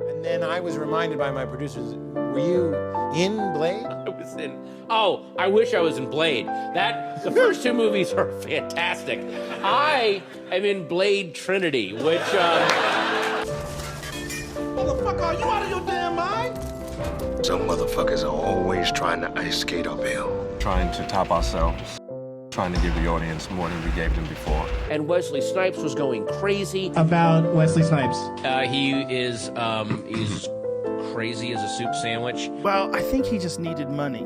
And then I was reminded by my producers, were you in Blade? I was in. Oh, I wish I was in Blade. The first two movies are fantastic. I am in Blade Trinity, which. Motherfucker, are you out of your damn mind? Some motherfuckers are always trying to ice skate uphill. Trying to top ourselves. Trying to give the audience more than we gave them before. And Wesley Snipes was going crazy. About Wesley Snipes. He's crazy as a soup sandwich. Well, I think he just needed money.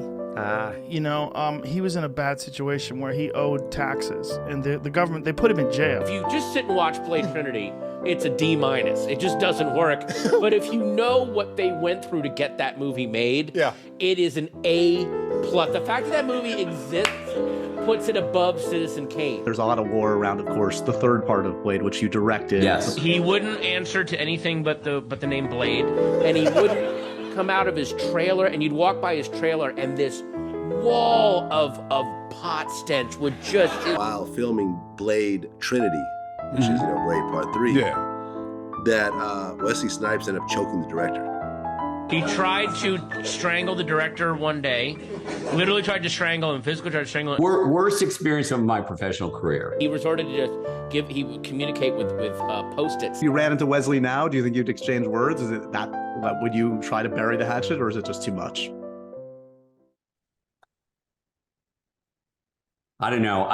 He was in a bad situation where he owed taxes, and the government, they put him in jail. If you just sit and watch Blade Trinity, it's a D-. It just doesn't work. But if you know what they went through to get that movie made, it is an A+. The fact that movie exists puts it above Citizen Kane. There's a lot of lore around, of course, the third part of Blade, which you directed. Yes. He wouldn't answer to anything but the name Blade, and he wouldn't come out of his trailer, and you'd walk by his trailer, and this wall of pot stench would just... While filming Blade Trinity, which is, Blade Part 3, that Wesley Snipes ended up choking the director. He tried to strangle the director one day. Literally tried to strangle him, physically tried to strangle him. Worst experience of my professional career. He resorted to he would communicate with Post-its. If you ran into Wesley now, do you think you'd exchange words? Is it that, would you try to bury the hatchet, or is it just too much? I don't know.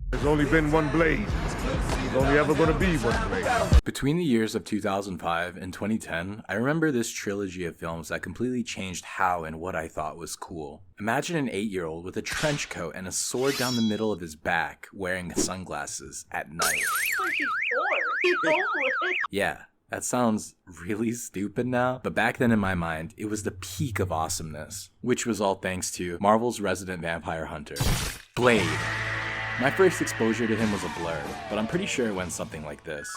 There's only been one Blade. There's only ever going to be one Blade. Between the years of 2005 and 2010, I remember this trilogy of films that completely changed how and what I thought was cool. Imagine an 8-year-old with a trench coat and a sword down the middle of his back, wearing sunglasses at night. Yeah, that sounds really stupid now, but back then in my mind, it was the peak of awesomeness, which was all thanks to Marvel's resident vampire hunter, Blade. My first exposure to him was a blur, but I'm pretty sure it went something like this.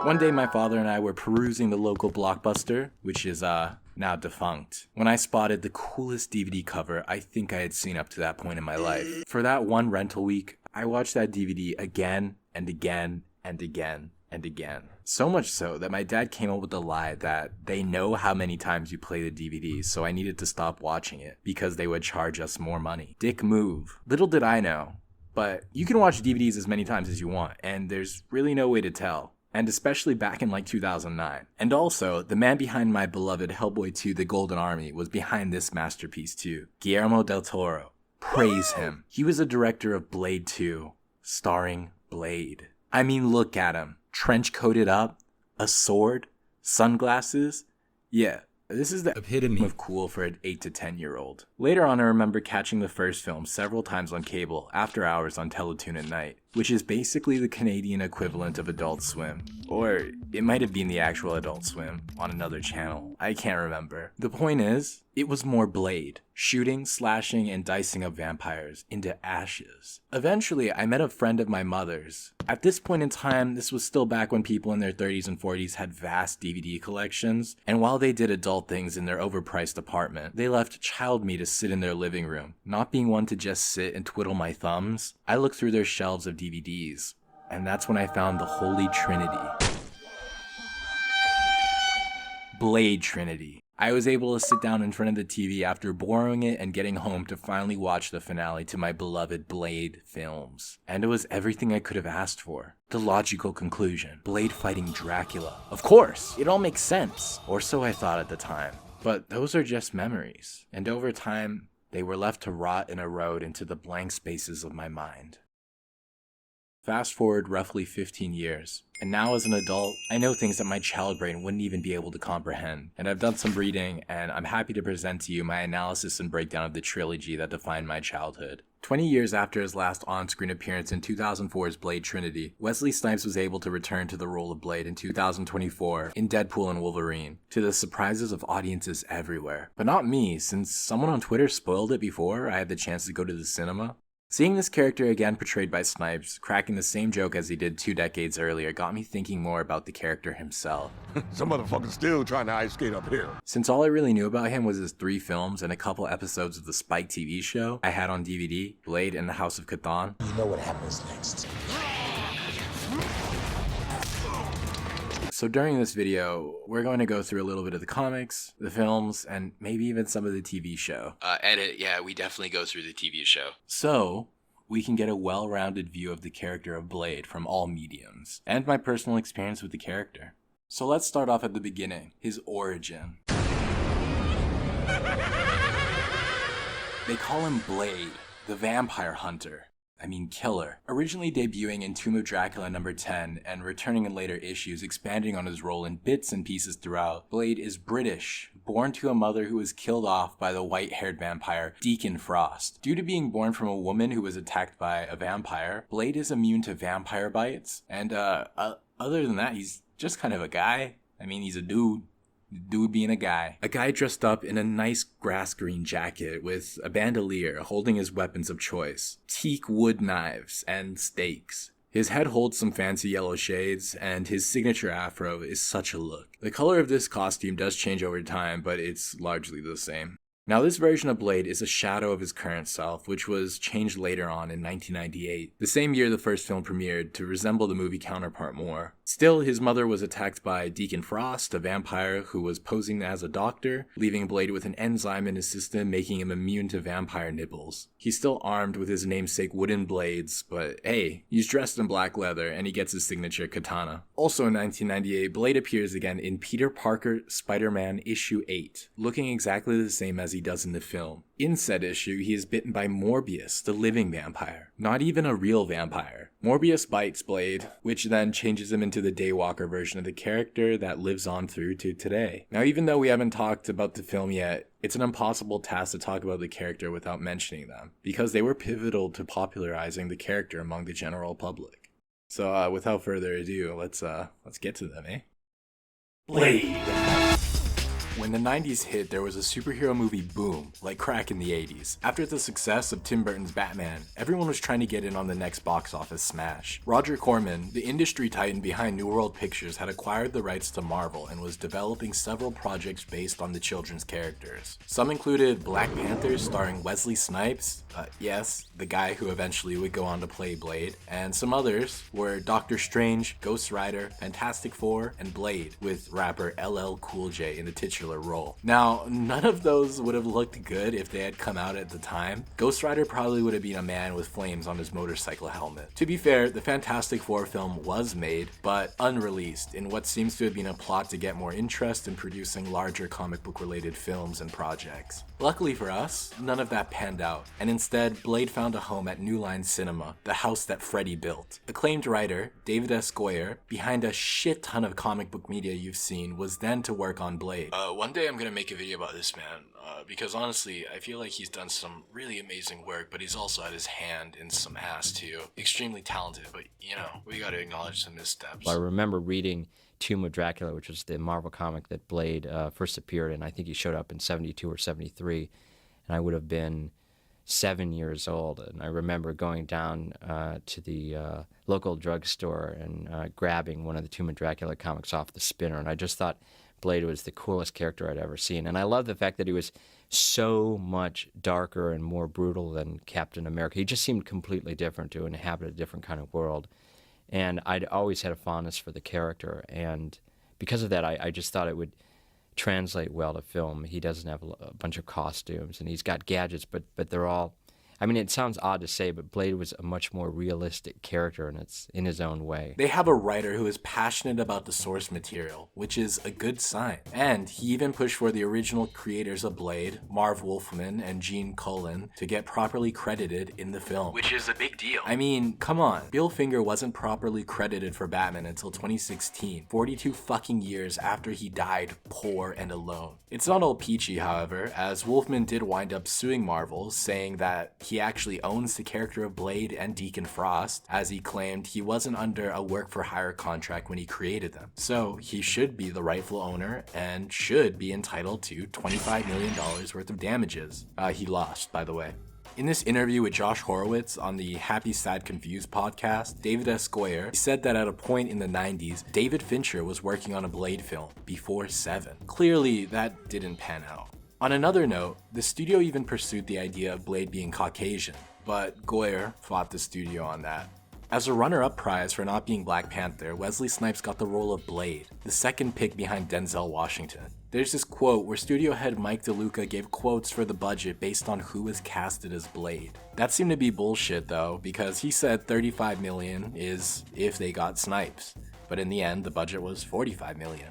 One day my father and I were perusing the local Blockbuster, which is now defunct, when I spotted the coolest DVD cover I think I had seen up to that point in my life. For that one rental week, I watched that DVD again and again and again and again. So much so that my dad came up with the lie that they know how many times you play the DVD, so I needed to stop watching it because they would charge us more money. Dick move. Little did I know, but you can watch DVDs as many times as you want, and there's really no way to tell. And especially back in like 2009. And also, the man behind my beloved Hellboy 2: The Golden Army was behind this masterpiece too. Guillermo del Toro. Praise him. He was a director of Blade 2, starring Blade. I mean, look at him. Trench coated up, a sword, sunglasses. Yeah, this is the epitome of cool for an 8 to 10-year-old. Later on, I remember catching the first film several times on cable, after hours on Teletoon at night, which is basically the Canadian equivalent of Adult Swim. Or it might have been the actual Adult Swim on another channel. I can't remember. The point is, it was more Blade, shooting, slashing, and dicing up vampires into ashes. Eventually, I met a friend of my mother's. At this point in time, this was still back when people in their 30s and 40s had vast DVD collections, and while they did adult things in their overpriced apartment, they left child me to sit in their living room. Not being one to just sit and twiddle my thumbs, I looked through their shelves of DVDs, and that's when I found the Holy Trinity. Blade Trinity. I was able to sit down in front of the TV after borrowing it and getting home to finally watch the finale to my beloved Blade films. And it was everything I could have asked for. The logical conclusion. Blade fighting Dracula. Of course, it all makes sense. Or so I thought at the time. But those are just memories. And over time, they were left to rot and erode into the blank spaces of my mind. Fast forward roughly 15 years, and now as an adult, I know things that my child brain wouldn't even be able to comprehend. And I've done some reading, and I'm happy to present to you my analysis and breakdown of the trilogy that defined my childhood. 20 years after his last on-screen appearance in 2004's Blade Trinity, Wesley Snipes was able to return to the role of Blade in 2024 in Deadpool and Wolverine, to the surprises of audiences everywhere. But not me, since someone on Twitter spoiled it before I had the chance to go to the cinema. Seeing this character again portrayed by Snipes, cracking the same joke as he did 2 decades earlier, got me thinking more about the character himself. Some motherfuckers still trying to ice skate uphill. Since all I really knew about him was his 3 films and a couple episodes of the Spike TV show I had on DVD, Blade and the House of Chthon. You know what happens next. So during this video, we're going to go through a little bit of the comics, the films, and maybe even some of the TV show. We definitely go through the TV show. So we can get a well-rounded view of the character of Blade from all mediums, and my personal experience with the character. So let's start off at the beginning, his origin. They call him Blade, the vampire hunter. Killer. Originally debuting in Tomb of Dracula number 10 and returning in later issues, expanding on his role in bits and pieces throughout, Blade is British, born to a mother who was killed off by the white-haired vampire Deacon Frost. Due to being born from a woman who was attacked by a vampire, Blade is immune to vampire bites, and other than that, he's just kind of a guy. He's a dude. Dude being a guy. A guy dressed up in a nice grass green jacket with a bandolier holding his weapons of choice. Teak wood knives and stakes. His head holds some fancy yellow shades, and his signature afro is such a look. The color of this costume does change over time, but it's largely the same. Now, this version of Blade is a shadow of his current self, which was changed later on in 1998, the same year the first film premiered, to resemble the movie counterpart more. Still, his mother was attacked by Deacon Frost, a vampire who was posing as a doctor, leaving Blade with an enzyme in his system making him immune to vampire nibbles. He's still armed with his namesake wooden blades, but hey, he's dressed in black leather and he gets his signature katana. Also in 1998, Blade appears again in Peter Parker Spider-Man issue 8, looking exactly the same as he does in the film. In said issue, he is bitten by Morbius, the living vampire. Not even a real vampire. Morbius bites Blade, which then changes him into the Daywalker version of the character that lives on through to today. Now, even though we haven't talked about the film yet, it's an impossible task to talk about the character without mentioning them, because they were pivotal to popularizing the character among the general public. So, without further ado, let's get to them, eh? Blade! When the 90s hit, there was a superhero movie boom, like crack in the 80s. After the success of Tim Burton's Batman, everyone was trying to get in on the next box office smash. Roger Corman, the industry titan behind New World Pictures, had acquired the rights to Marvel and was developing several projects based on the children's characters. Some included Black Panther starring Wesley Snipes, yes, the guy who eventually would go on to play Blade, and some others were Doctor Strange, Ghost Rider, Fantastic Four, and Blade, with rapper LL Cool J in the titular role. Now, none of those would have looked good if they had come out at the time. Ghost Rider probably would have been a man with flames on his motorcycle helmet. To be fair, the Fantastic Four film was made, but unreleased, in what seems to have been a plot to get more interest in producing larger comic book related films and projects. Luckily for us, none of that panned out, and instead, Blade found a home at New Line Cinema, the house that Freddy built. Acclaimed writer, David S. Goyer, behind a shit ton of comic book media you've seen, was then to work on Blade. One day I'm gonna make a video about this man, because honestly, I feel like he's done some really amazing work, but he's also had his hand in some ass too. Extremely talented, but we gotta acknowledge some missteps. I remember reading Tomb of Dracula, which was the Marvel comic that Blade first appeared in. I think he showed up in 72 or 73, and I would have been 7 years old. And I remember going down to the local drugstore and grabbing one of the Tomb of Dracula comics off the spinner, and I just thought Blade was the coolest character I'd ever seen. And I love the fact that he was so much darker and more brutal than Captain America. He just seemed completely different, to inhabit a different kind of world. And I'd always had a fondness for the character, and because of that, I just thought it would translate well to film. He doesn't have a bunch of costumes, and he's got gadgets, but they're all... I mean, it sounds odd to say, but Blade was a much more realistic character, and it's in his own way. They have a writer who is passionate about the source material, which is a good sign. And he even pushed for the original creators of Blade, Marv Wolfman and Gene Colan, to get properly credited in the film. Which is a big deal. I mean, come on. Bill Finger wasn't properly credited for Batman until 2016, 42 fucking years after he died poor and alone. It's not all peachy, however, as Wolfman did wind up suing Marvel, saying that he actually owns the character of Blade and Deacon Frost, as he claimed he wasn't under a work-for-hire contract when he created them. So he should be the rightful owner and should be entitled to $25 million worth of damages. He lost, by the way. In this interview with Josh Horowitz on the Happy Sad Confused podcast, David S. Goyer said that at a point in the 90s, David Fincher was working on a Blade film before Seven. Clearly, that didn't pan out. On another note, the studio even pursued the idea of Blade being Caucasian, but Goyer fought the studio on that. As a runner-up prize for not being Black Panther, Wesley Snipes got the role of Blade, the second pick behind Denzel Washington. There's this quote where studio head Mike DeLuca gave quotes for the budget based on who was casted as Blade. That seemed to be bullshit though, because he said $35 million is if they got Snipes, but in the end the budget was $45 million.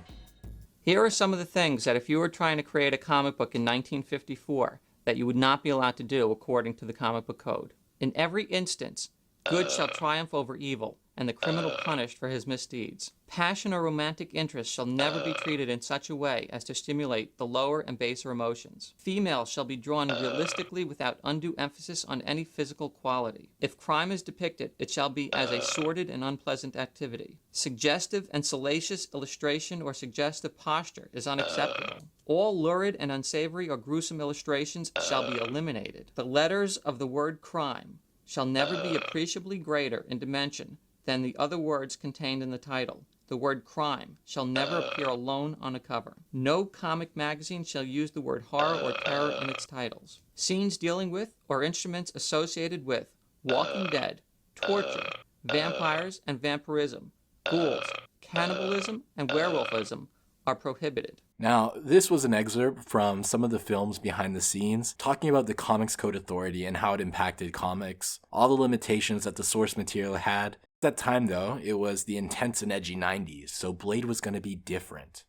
Here are some of the things that if you were trying to create a comic book in 1954, that you would not be allowed to do according to the comic book code. In every instance, good shall triumph over evil, and the criminal punished for his misdeeds. Passion or romantic interest shall never be treated in such a way as to stimulate the lower and baser emotions. Females shall be drawn realistically without undue emphasis on any physical quality. If crime is depicted, it shall be as a sordid and unpleasant activity. Suggestive and salacious illustration or suggestive posture is unacceptable. All lurid and unsavory or gruesome illustrations shall be eliminated. The letters of the word crime shall never be appreciably greater in dimension than the other words contained in the title. The word crime shall never appear alone on a cover. No comic magazine shall use the word horror or terror in its titles. Scenes dealing with or instruments associated with Walking Dead, torture, vampires and vampirism, ghouls, cannibalism, and werewolfism are prohibited. Now, this was an excerpt from some of the films behind the scenes, talking about the Comics Code Authority and how it impacted comics, all the limitations that the source material had. At that time, though, it was the intense and edgy 90s, so Blade was going to be different.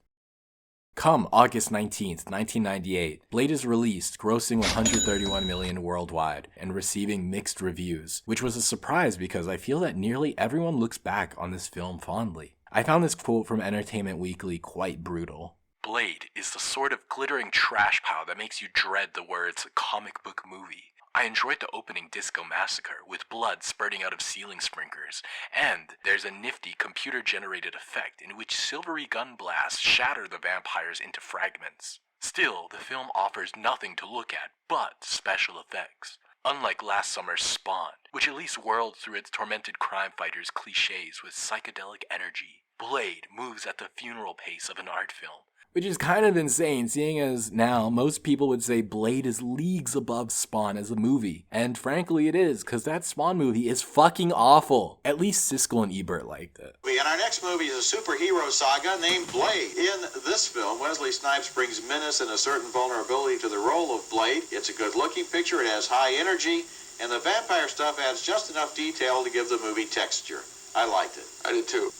Come August 19th, 1998, Blade is released, grossing $131 million worldwide and receiving mixed reviews, which was a surprise because I feel that nearly everyone looks back on this film fondly. I found this quote from Entertainment Weekly quite brutal. Blade is the sort of glittering trash pile that makes you dread the words comic book movie. I enjoyed the opening disco massacre with blood spurting out of ceiling sprinklers, and there's a nifty computer-generated effect in which silvery gun blasts shatter the vampires into fragments. Still, the film offers nothing to look at but special effects. Unlike last summer's Spawn, which at least whirled through its tormented crime fighters' cliches with psychedelic energy, Blade moves at the funeral pace of an art film. Which is kind of insane, seeing as now most people would say Blade is leagues above Spawn as a movie. And frankly it is, because that Spawn movie is fucking awful. At least Siskel and Ebert liked it. And our next movie is a superhero saga named Blade. In this film, Wesley Snipes brings menace and a certain vulnerability to the role of Blade. It's a good-looking picture, it has high energy, and the vampire stuff adds just enough detail to give the movie texture. I liked it. I did too.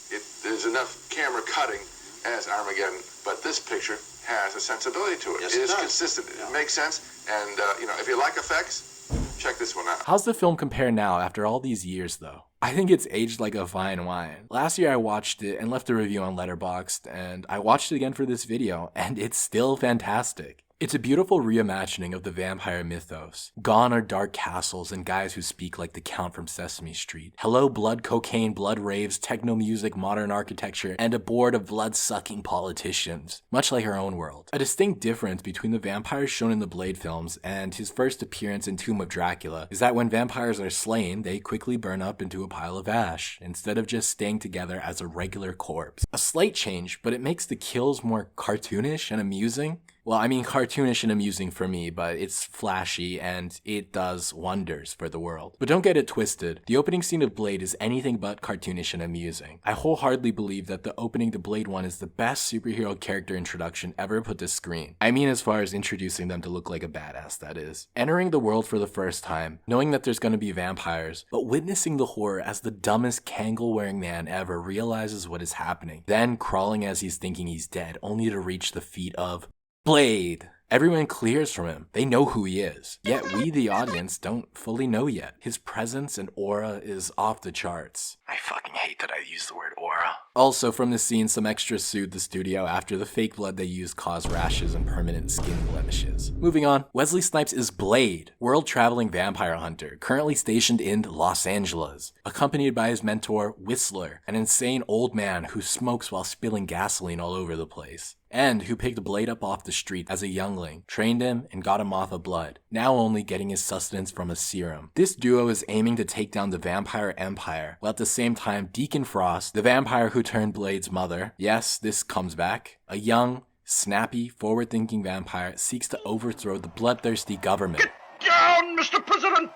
There's enough camera cutting as Armageddon, but this picture has a sensibility to it. Yes, it is consistent. Yeah. It makes sense. And, if you like effects, check this one out. How's the film compare now after all these years, though? I think it's aged like a fine wine. Last year I watched it and left a review on Letterboxd, and I watched it again for this video, and it's still fantastic. It's a beautiful reimagining of the vampire mythos. Gone are dark castles and guys who speak like the Count from Sesame Street. Hello blood, cocaine, blood raves, techno music, modern architecture, and a board of blood-sucking politicians. Much like our own world. A distinct difference between the vampires shown in the Blade films and his first appearance in Tomb of Dracula is that when vampires are slain, they quickly burn up into a pile of ash, instead of just staying together as a regular corpse. A slight change, but it makes the kills more cartoonish and amusing. Well, I mean cartoonish and amusing for me, but it's flashy and it does wonders for the world. But don't get it twisted, the opening scene of Blade is anything but cartoonish and amusing. I wholeheartedly believe that the opening to Blade 1 is the best superhero character introduction ever put to screen. I mean as far as introducing them to look like a badass, that is. Entering the world for the first time, knowing that there's gonna be vampires, but witnessing the horror as the dumbest Kangol-wearing man ever realizes what is happening, then crawling as he's thinking he's dead, only to reach the feet of Blade. Everyone clears from him. They know who he is. Yet we, the audience, don't fully know yet. His presence and aura is off the charts. I fucking hate that I used the word aura. Also, from this scene, some extras sued the studio after the fake blood they used caused rashes and permanent skin blemishes. Moving on, Wesley Snipes is Blade, world-traveling vampire hunter, currently stationed in Los Angeles, accompanied by his mentor, Whistler, an insane old man who smokes while spilling gasoline all over the place, and who picked Blade up off the street as a youngling, trained him, and got him off of blood, now only getting his sustenance from a serum. This duo is aiming to take down the vampire empire, while at the same time Deacon Frost, the vampire who turned Blade's mother, yes, this comes back, a young, snappy, forward-thinking vampire, seeks to overthrow the bloodthirsty government. Get down, Mr. President!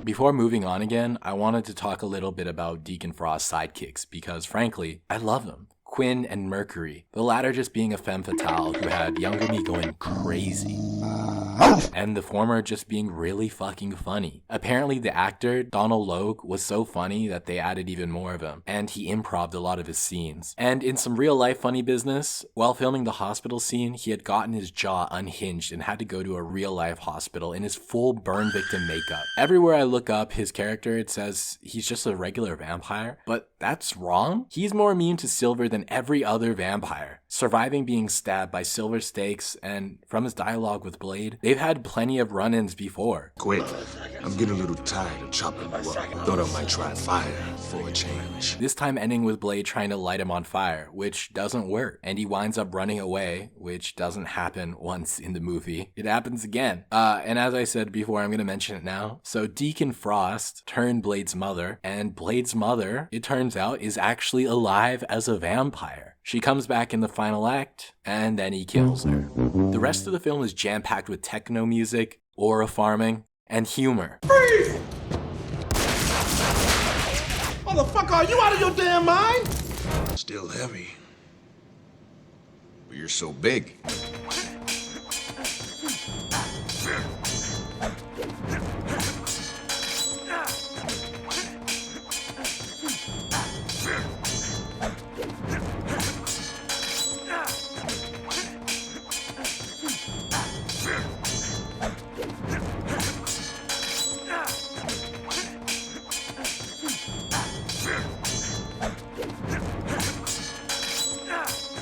Before moving on again, I wanted to talk a little bit about Deacon Frost's sidekicks because frankly, I love them. Quinn and Mercury, the latter just being a femme fatale who had younger me going crazy. And the former just being really fucking funny. Apparently the actor, Donald Logue, was so funny that they added even more of him, and he improv'd a lot of his scenes. And in some real life funny business, while filming the hospital scene, he had gotten his jaw unhinged and had to go to a real life hospital in his full burn victim makeup. Everywhere I look up his character, it says he's just a regular vampire, but that's wrong. He's more immune to silver than every other vampire, surviving being stabbed by silver stakes, and from his dialogue with Blade, they've had plenty of run-ins before. Quick, I'm getting a little tired of chopping you up. Thought I might try fire for a change. This time ending with Blade trying to light him on fire, which doesn't work, and he winds up running away, which doesn't happen once in the movie. It happens again. And as I said before, I'm gonna mention it now. So Deacon Frost turned Blade's mother, and Blade's mother, it turns out, is actually alive as a vampire. She comes back in the final act, and then he kills her. The rest of the film is jam-packed with techno music, aura farming, and humor. Freeze! Motherfucker, are you out of your damn mind? Still heavy. But you're so big.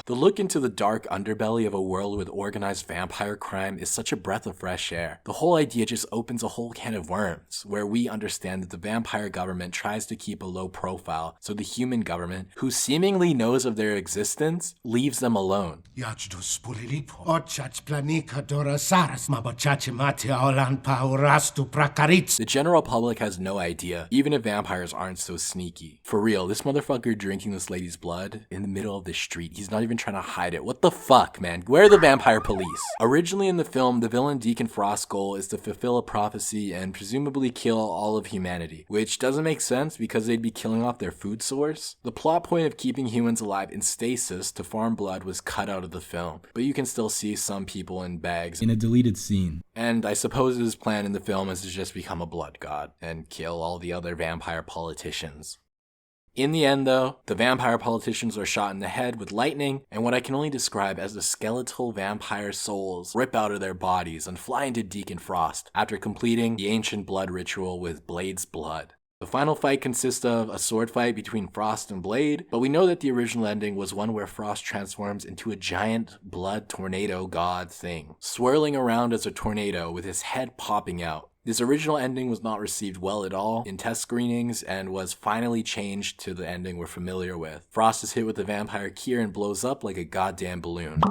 The look into the dark underbelly of a world with organized vampire crime is such a breath of fresh air. The whole idea just opens a whole can of worms, where we understand that the vampire government tries to keep a low profile, so the human government, who seemingly knows of their existence, leaves them alone. The general public has no idea, even if vampires aren't so sneaky. For real, this motherfucker drinking this lady's blood in the middle of the street, he's not even trying to hide it. What the fuck, man? Where are the vampire police? Originally in the film, the villain Deacon Frost's goal is to fulfill a prophecy and presumably kill all of humanity, which doesn't make sense because they'd be killing off their food source. The plot point of keeping humans alive in stasis to farm blood was cut out of the film, but you can still see some people in bags in a deleted scene. And I suppose his plan in the film is to just become a blood god and kill all the other vampire politicians. In the end though, the vampire politicians are shot in the head with lightning, and what I can only describe as the skeletal vampire souls rip out of their bodies and fly into Deacon Frost after completing the ancient blood ritual with Blade's blood. The final fight consists of a sword fight between Frost and Blade, but we know that the original ending was one where Frost transforms into a giant blood tornado god thing, swirling around as a tornado with his head popping out. This original ending was not received well at all in test screenings and was finally changed to the ending we're familiar with. Frost is hit with the vampire Kier and blows up like a goddamn balloon.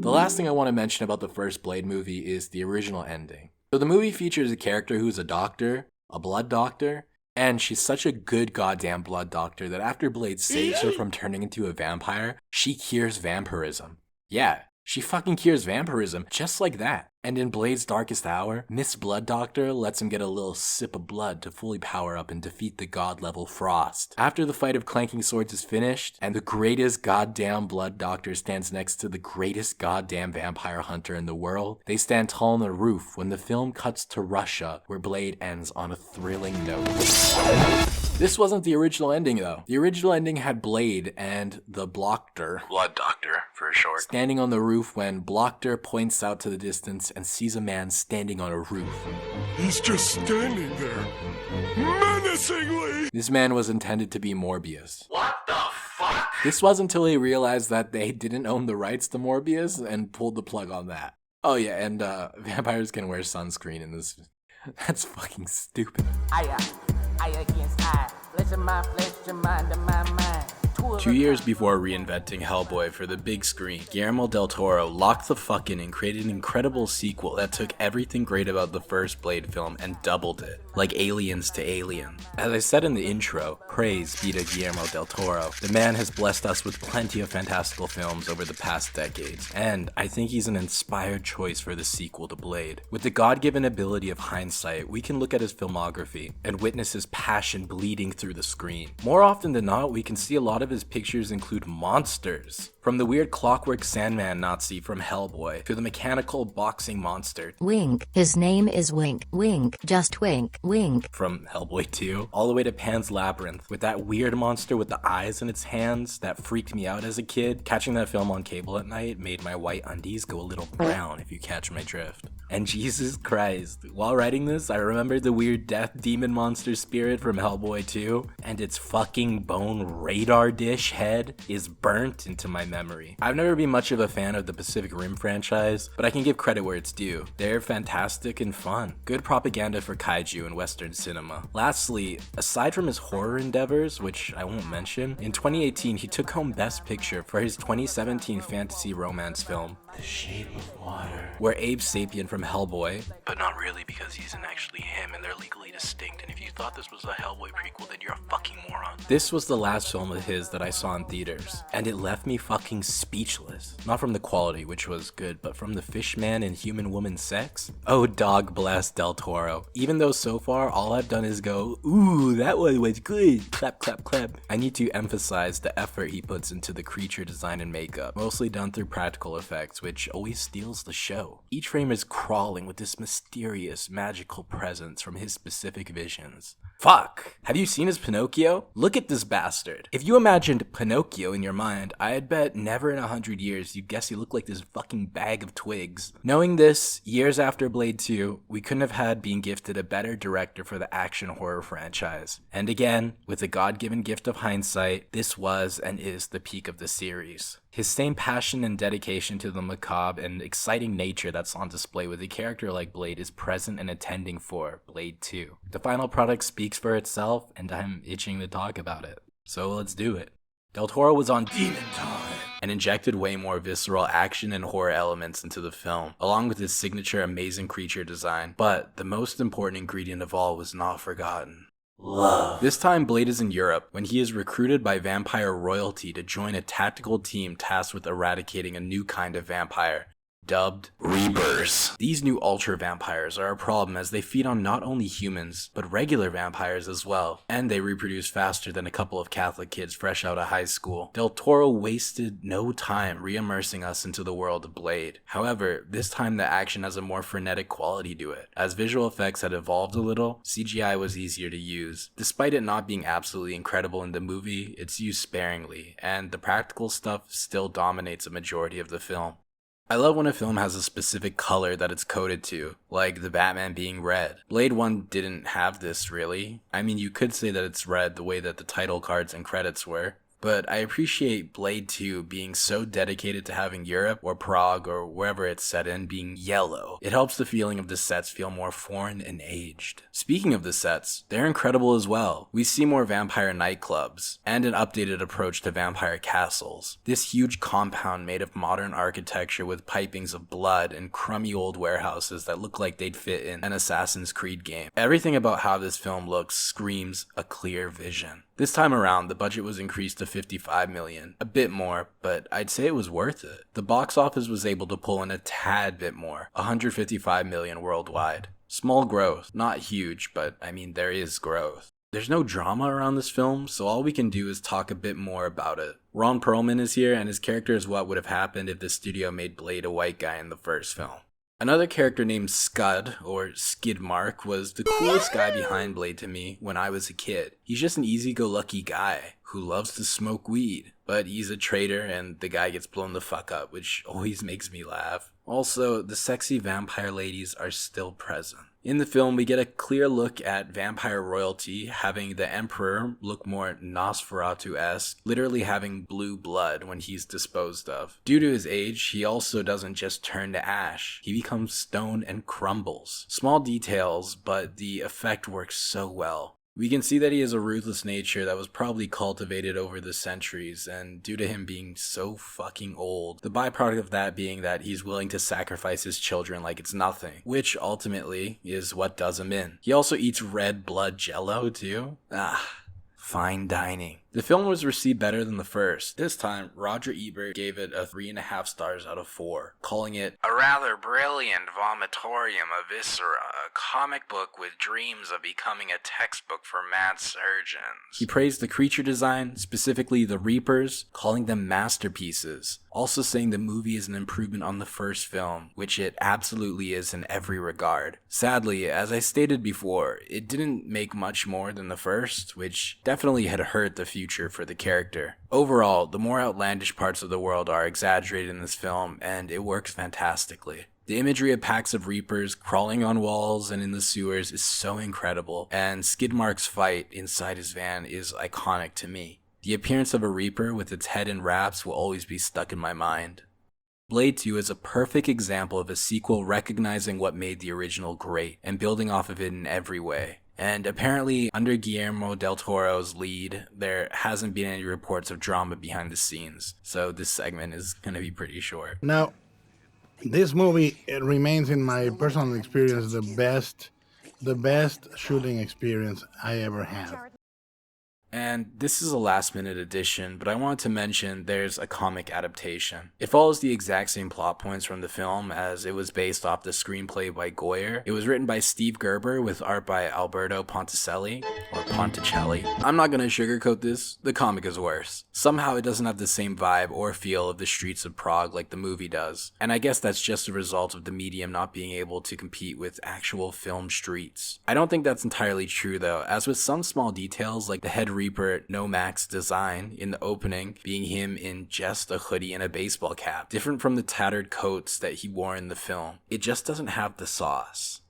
The last thing I want to mention about the first Blade movie is the original ending. So the movie features a character who's a doctor, a blood doctor, and she's such a good goddamn blood doctor that after Blade saves her from turning into a vampire, she cures vampirism. Yeah, she fucking cures vampirism just like that. And in Blade's darkest hour, Miss Blood Doctor lets him get a little sip of blood to fully power up and defeat the god-level Frost. After the fight of clanking swords is finished, and the greatest goddamn Blood Doctor stands next to the greatest goddamn vampire hunter in the world, they stand tall on the roof when the film cuts to Russia, where Blade ends on a thrilling note. This wasn't the original ending though. The original ending had Blade and the Blockter, Blood Doctor for short, standing on the roof when Blockter points out to the distance and sees a man standing on a roof. He's just standing there, menacingly. This man was intended to be Morbius. What the fuck? This was until he realized that they didn't own the rights to Morbius and pulled the plug on that. Oh yeah, and vampires can wear sunscreen in this. That's fucking stupid. I against I, flesh of my flesh, your mind of my mind. 2 years before reinventing Hellboy for the big screen, Guillermo del Toro locked the fuck in and created an incredible sequel that took everything great about the first Blade film and doubled it, like Aliens to Alien. As I said in the intro, praise be to Guillermo del Toro. The man has blessed us with plenty of fantastical films over the past decades, and I think he's an inspired choice for the sequel to Blade. With the God-given ability of hindsight, we can look at his filmography and witness his passion bleeding through the screen. More often than not, we can see a lot of his pictures include monsters. From the weird clockwork Sandman Nazi from Hellboy to the mechanical boxing monster Wink, his name is Wink, Wink, just Wink, Wink from Hellboy 2, all the way to Pan's Labyrinth with that weird monster with the eyes in its hands that freaked me out as a kid. Catching that film on cable at night made my white undies go a little brown, if you catch my drift. And Jesus Christ, while writing this, I remembered the weird death demon monster spirit from Hellboy 2, and its fucking bone radar dish head is burnt into my memory. I've never been much of a fan of the Pacific Rim franchise, but I can give credit where it's due. They're fantastic and fun. Good propaganda for kaiju and Western cinema. Lastly, aside from his horror endeavors, which I won't mention, in 2018 he took home Best Picture for his 2017 fantasy romance film, The Shape of Water, where Abe Sapien from Hellboy, but not really because he isn't actually him and they're legally distinct, and if you thought this was a Hellboy prequel, then you're a fucking moron. This was the last film of his that I saw in theaters, and it left me fucking speechless. Not from the quality, which was good, but from the fishman and human woman sex. Oh, dog bless Del Toro. Even though so far all I've done is go, ooh, that one was good, clap, clap, clap. I need to emphasize the effort he puts into the creature design and makeup, mostly done through practical effects, which always steals the show. Each frame is crawling with this mysterious, magical presence from his specific visions. Fuck! Have you seen his Pinocchio? Look at this bastard. If you imagined Pinocchio in your mind, I'd bet never in 100 years you'd guess he looked like this fucking bag of twigs. Knowing this, years after Blade 2, we couldn't have had being gifted a better director for the action horror franchise. And again, with the God-given gift of hindsight, this was and is the peak of the series. His same passion and dedication to the macabre and exciting nature that's on display with a character like Blade is present and attending for Blade 2. The final product speaks for itself, and I'm itching to talk about it. So let's do it. Del Toro was on Demon Time and injected way more visceral action and horror elements into the film, along with his signature amazing creature design. But the most important ingredient of all was not forgotten. Love. This time Blade is in Europe when he is recruited by vampire royalty to join a tactical team tasked with eradicating a new kind of vampire, dubbed Reapers. These new ultra vampires are a problem as they feed on not only humans, but regular vampires as well, and they reproduce faster than a couple of Catholic kids fresh out of high school. Del Toro wasted no time re-immersing us into the world of Blade. However, this time the action has a more frenetic quality to it. As visual effects had evolved a little, CGI was easier to use. Despite it not being absolutely incredible in the movie, it's used sparingly, and the practical stuff still dominates a majority of the film. I love when a film has a specific color that it's coded to, like the Batman being red. Blade 1 didn't have this really. I mean, you could say that it's red the way that the title cards and credits were. But I appreciate Blade 2 being so dedicated to having Europe or Prague or wherever it's set in being yellow. It helps the feeling of the sets feel more foreign and aged. Speaking of the sets, they're incredible as well. We see more vampire nightclubs and an updated approach to vampire castles. This huge compound made of modern architecture with pipings of blood and crummy old warehouses that look like they'd fit in an Assassin's Creed game. Everything about how this film looks screams a clear vision. This time around, the budget was increased to $55 million. A bit more, but I'd say it was worth it. The box office was able to pull in a tad bit more, $155 million worldwide. Small growth, not huge, but I mean there is growth. There's no drama around this film, so all we can do is talk a bit more about it. Ron Perlman is here, and his character is what would have happened if the studio made Blade a white guy in the first film. Another character named Scud, or Skidmark, was the coolest guy behind Blade to me when I was a kid. He's just an easy-go-lucky guy who loves to smoke weed, but he's a traitor and the guy gets blown the fuck up, which always makes me laugh. Also, the sexy vampire ladies are still present. In the film, we get a clear look at vampire royalty having the Emperor look more Nosferatu-esque, literally having blue blood when he's disposed of. Due to his age, he also doesn't just turn to ash, he becomes stone and crumbles. Small details, but the effect works so well. We can see that he has a ruthless nature that was probably cultivated over the centuries, and due to him being so fucking old, the byproduct of that being that he's willing to sacrifice his children like it's nothing, which ultimately is what does him in. He also eats red blood jello too. Fine dining. The film was received better than the first. This time, Roger Ebert gave it a 3.5 stars out of 4, calling it a rather brilliant vomitorium of viscera, a comic book with dreams of becoming a textbook for mad surgeons. He praised the creature design, specifically the Reapers, calling them masterpieces, also saying the movie is an improvement on the first film, which it absolutely is in every regard. Sadly, as I stated before, it didn't make much more than the first, which definitely had hurt the future for the character. Overall, the more outlandish parts of the world are exaggerated in this film, and it works fantastically. The imagery of packs of Reapers crawling on walls and in the sewers is so incredible, and Skidmark's fight inside his van is iconic to me. The appearance of a Reaper with its head in wraps will always be stuck in my mind. Blade 2 is a perfect example of a sequel recognizing what made the original great and building off of it in every way. And apparently, under Guillermo del Toro's lead, there hasn't been any reports of drama behind the scenes, so this segment is going to be pretty short. Now, this movie, it remains in my personal experience the best shooting experience I ever had. And this is a last-minute addition, but I wanted to mention there's a comic adaptation. It follows the exact same plot points from the film as it was based off the screenplay by Goyer. It was written by Steve Gerber with art by Alberto Ponticelli, or Ponticelli. I'm not gonna sugarcoat this, the comic is worse. Somehow it doesn't have the same vibe or feel of the streets of Prague like the movie does. And I guess that's just a result of the medium not being able to compete with actual film streets. I don't think that's entirely true though, as with some small details like the head Reaper Nomax design in the opening being him in just a hoodie and a baseball cap, different from the tattered coats that he wore in the film. It just doesn't have the sauce.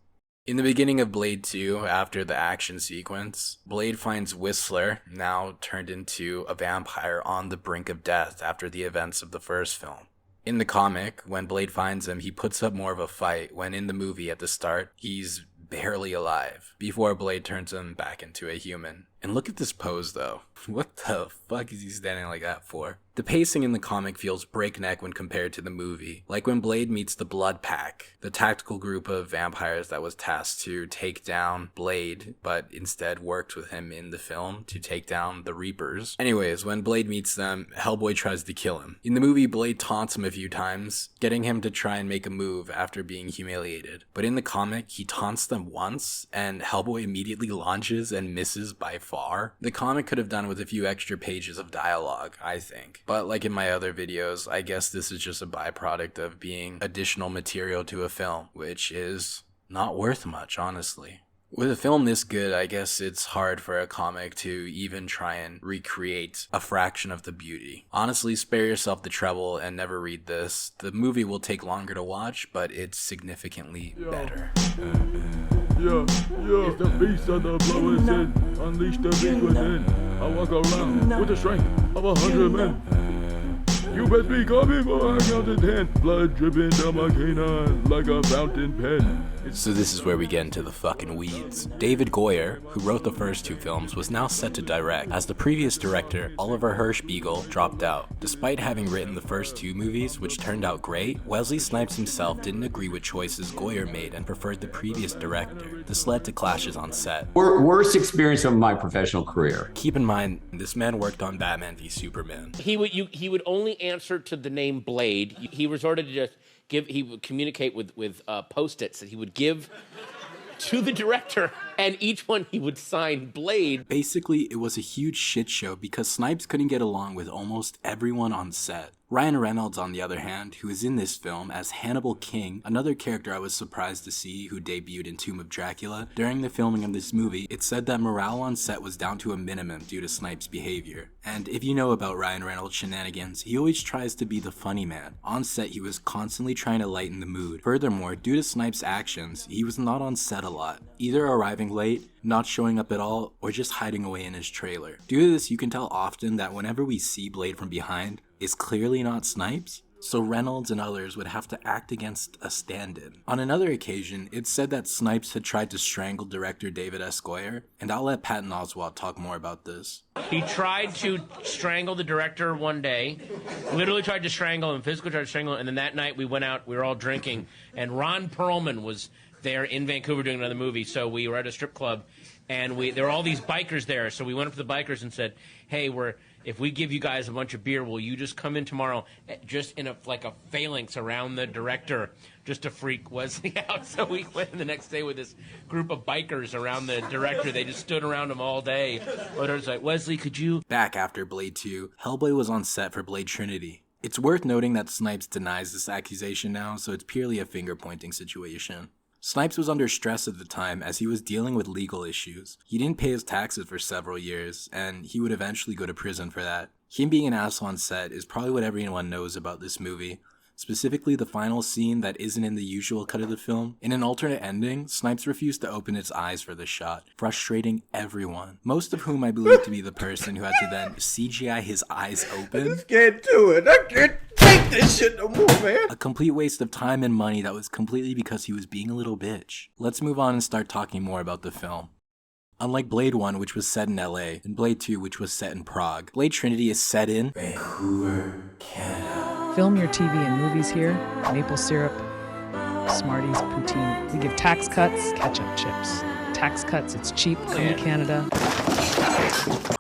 In the beginning of Blade 2, after the action sequence, Blade finds Whistler, now turned into a vampire, on the brink of death after the events of the first film. In the comic, when Blade finds him, he puts up more of a fight, when in the movie at the start, he's barely alive, before Blade turns him back into a human. And look at this pose though. What the fuck is he standing like that for? The pacing in the comic feels breakneck when compared to the movie, like when Blade meets the Blood Pack, the tactical group of vampires that was tasked to take down Blade, but instead worked with him in the film to take down the Reapers. Anyways, when Blade meets them, Hellboy tries to kill him. In the movie, Blade taunts him a few times, getting him to try and make a move after being humiliated. But in the comic, he taunts them once, and Hellboy immediately launches and misses by far. The comic could have done with a few extra pages of dialogue, I think. But like in my other videos, I guess this is just a byproduct of being additional material to a film, which is not worth much, honestly. With a film this good, I guess it's hard for a comic to even try and recreate a fraction of the beauty. Honestly, spare yourself the trouble and never read this. The movie will take longer to watch, but it's significantly better. It's the beast of the blowing sin. Unleash the beast within. I walk around with the strength of 100 men. You best be coming before I count to 10. Blood dripping down my canine like a fountain pen. So this is where we get into the fucking weeds. David Goyer, who wrote the first two films, was now set to direct, as the previous director, Oliver Hirschbiegel, dropped out. Despite having written the first two movies, which turned out great, Wesley Snipes himself didn't agree with choices Goyer made and preferred the previous director. This led to clashes on set. Worst experience of my professional career. Keep in mind, this man worked on Batman v Superman. He would only answer to the name Blade. He resorted to just he would communicate with Post-its that he would give to the director, and each one he would sign Blade. Basically, it was a huge shit show because Snipes couldn't get along with almost everyone on set. Ryan Reynolds, on the other hand, who is in this film as Hannibal King, another character I was surprised to see who debuted in Tomb of Dracula. During the filming of this movie, it said that morale on set was down to a minimum due to Snipes' behavior. And if you know about Ryan Reynolds' shenanigans, he always tries to be the funny man. On set, he was constantly trying to lighten the mood. Furthermore, due to Snipes' actions, he was not on set a lot, either arriving late, not showing up at all, or just hiding away in his trailer. Due to this, you can tell often that whenever we see Blade from behind, it's clearly not Snipes, so Reynolds and others would have to act against a stand-in. On another occasion, it's said that Snipes had tried to strangle director David S. Goyer, and I'll let Patton Oswalt talk more about this. He tried to strangle the director one day, literally tried to strangle him, physically tried to strangle him, and then that night we went out, we were all drinking, and Ron Perlman was there in Vancouver doing another movie, so we were at a strip club, and there were all these bikers there, so we went up to the bikers and said, hey, if we give you guys a bunch of beer, will you just come in tomorrow just in a phalanx around the director just to freak Wesley out? So we went in the next day with this group of bikers around the director. They just stood around him all day. But I was like, Wesley, could you? Back after Blade 2, Hellboy was on set for Blade Trinity. It's worth noting that Snipes denies this accusation now, so it's purely a finger-pointing situation. Snipes was under stress at the time as he was dealing with legal issues. He didn't pay his taxes for several years, and he would eventually go to prison for that. Him being an asshole on set is probably what everyone knows about this movie. Specifically the final scene that isn't in the usual cut of the film. In an alternate ending, Snipes refused to open its eyes for the shot, frustrating everyone. Most of whom I believe to be the person who had to then CGI his eyes open. I just can't do it. I can't take this shit no more, man. A complete waste of time and money that was completely because he was being a little bitch. Let's move on and start talking more about the film. Unlike Blade 1, which was set in LA, and Blade 2, which was set in Prague, Blade Trinity is set in Vancouver, Canada. Film your TV and movies here. Maple syrup, Smarties, poutine. We give tax cuts, ketchup chips. Tax cuts, it's cheap, come to Canada.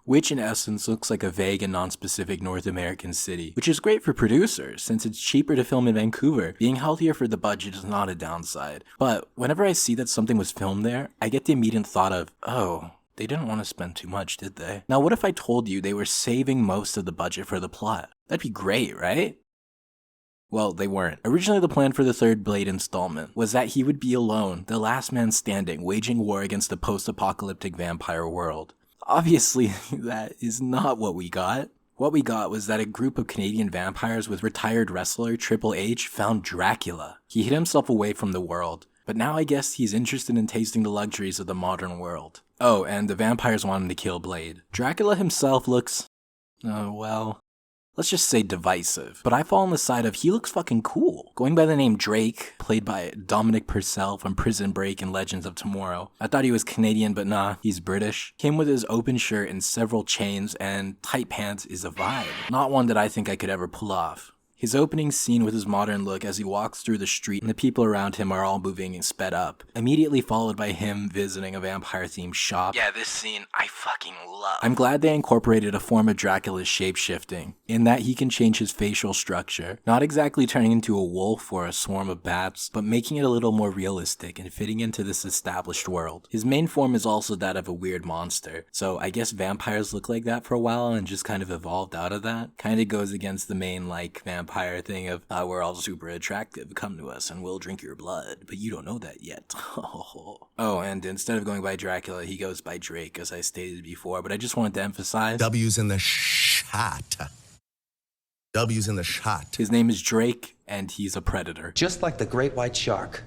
Which in essence looks like a vague and non-specific North American city, which is great for producers since it's cheaper to film in Vancouver. Being healthier for the budget is not a downside. But whenever I see that something was filmed there, I get the immediate thought of, oh, they didn't want to spend too much, did they? Now what if I told you they were saving most of the budget for the plot? That'd be great, right? Well, they weren't. Originally, the plan for the third Blade installment was that he would be alone, the last man standing, waging war against the post-apocalyptic vampire world. Obviously, that is not what we got. What we got was that a group of Canadian vampires with retired wrestler Triple H found Dracula. He hid himself away from the world, but now I guess he's interested in tasting the luxuries of the modern world. Oh, and the vampires want him to kill Blade. Dracula himself looks, let's just say divisive. But I fall on the side of he looks fucking cool. Going by the name Drake, played by Dominic Purcell from Prison Break and Legends of Tomorrow. I thought he was Canadian, but nah, he's British. Came with his open shirt and several chains, and tight pants is a vibe. Not one that I think I could ever pull off. His opening scene with his modern look as he walks through the street and the people around him are all moving and sped up, immediately followed by him visiting a vampire-themed shop. Yeah, this scene I fucking love. I'm glad they incorporated a form of Dracula's shape-shifting, in that he can change his facial structure, not exactly turning into a wolf or a swarm of bats, but making it a little more realistic and fitting into this established world. His main form is also that of a weird monster, so I guess vampires look like that for a while and just kind of evolved out of that. Kinda goes against the main, vampire thing of, we're all super attractive, come to us and we'll drink your blood, but you don't know that yet. Oh, and instead of going by Dracula, he goes by Drake, as I stated before, but I just wanted to emphasize... W's in the shot. W's in the shot. His name is Drake, and he's a predator. Just like the great white shark,